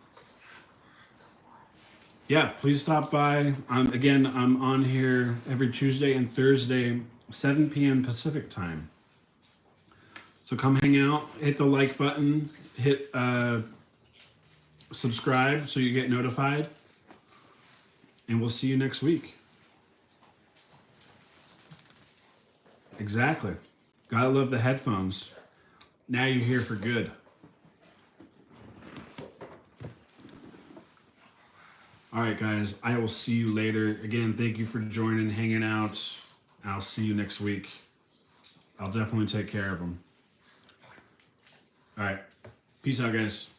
Yeah, please stop by. I'm on here every Tuesday and Thursday, 7 p.m. Pacific time. So come hang out, hit the like button, hit subscribe so you get notified. And we'll see you next week. Exactly. Gotta love the headphones. Now you're here for good. All right, guys. I will see you later. Again, thank you for joining, hanging out. I'll see you next week. I'll definitely take care of them. All right. Peace out, guys.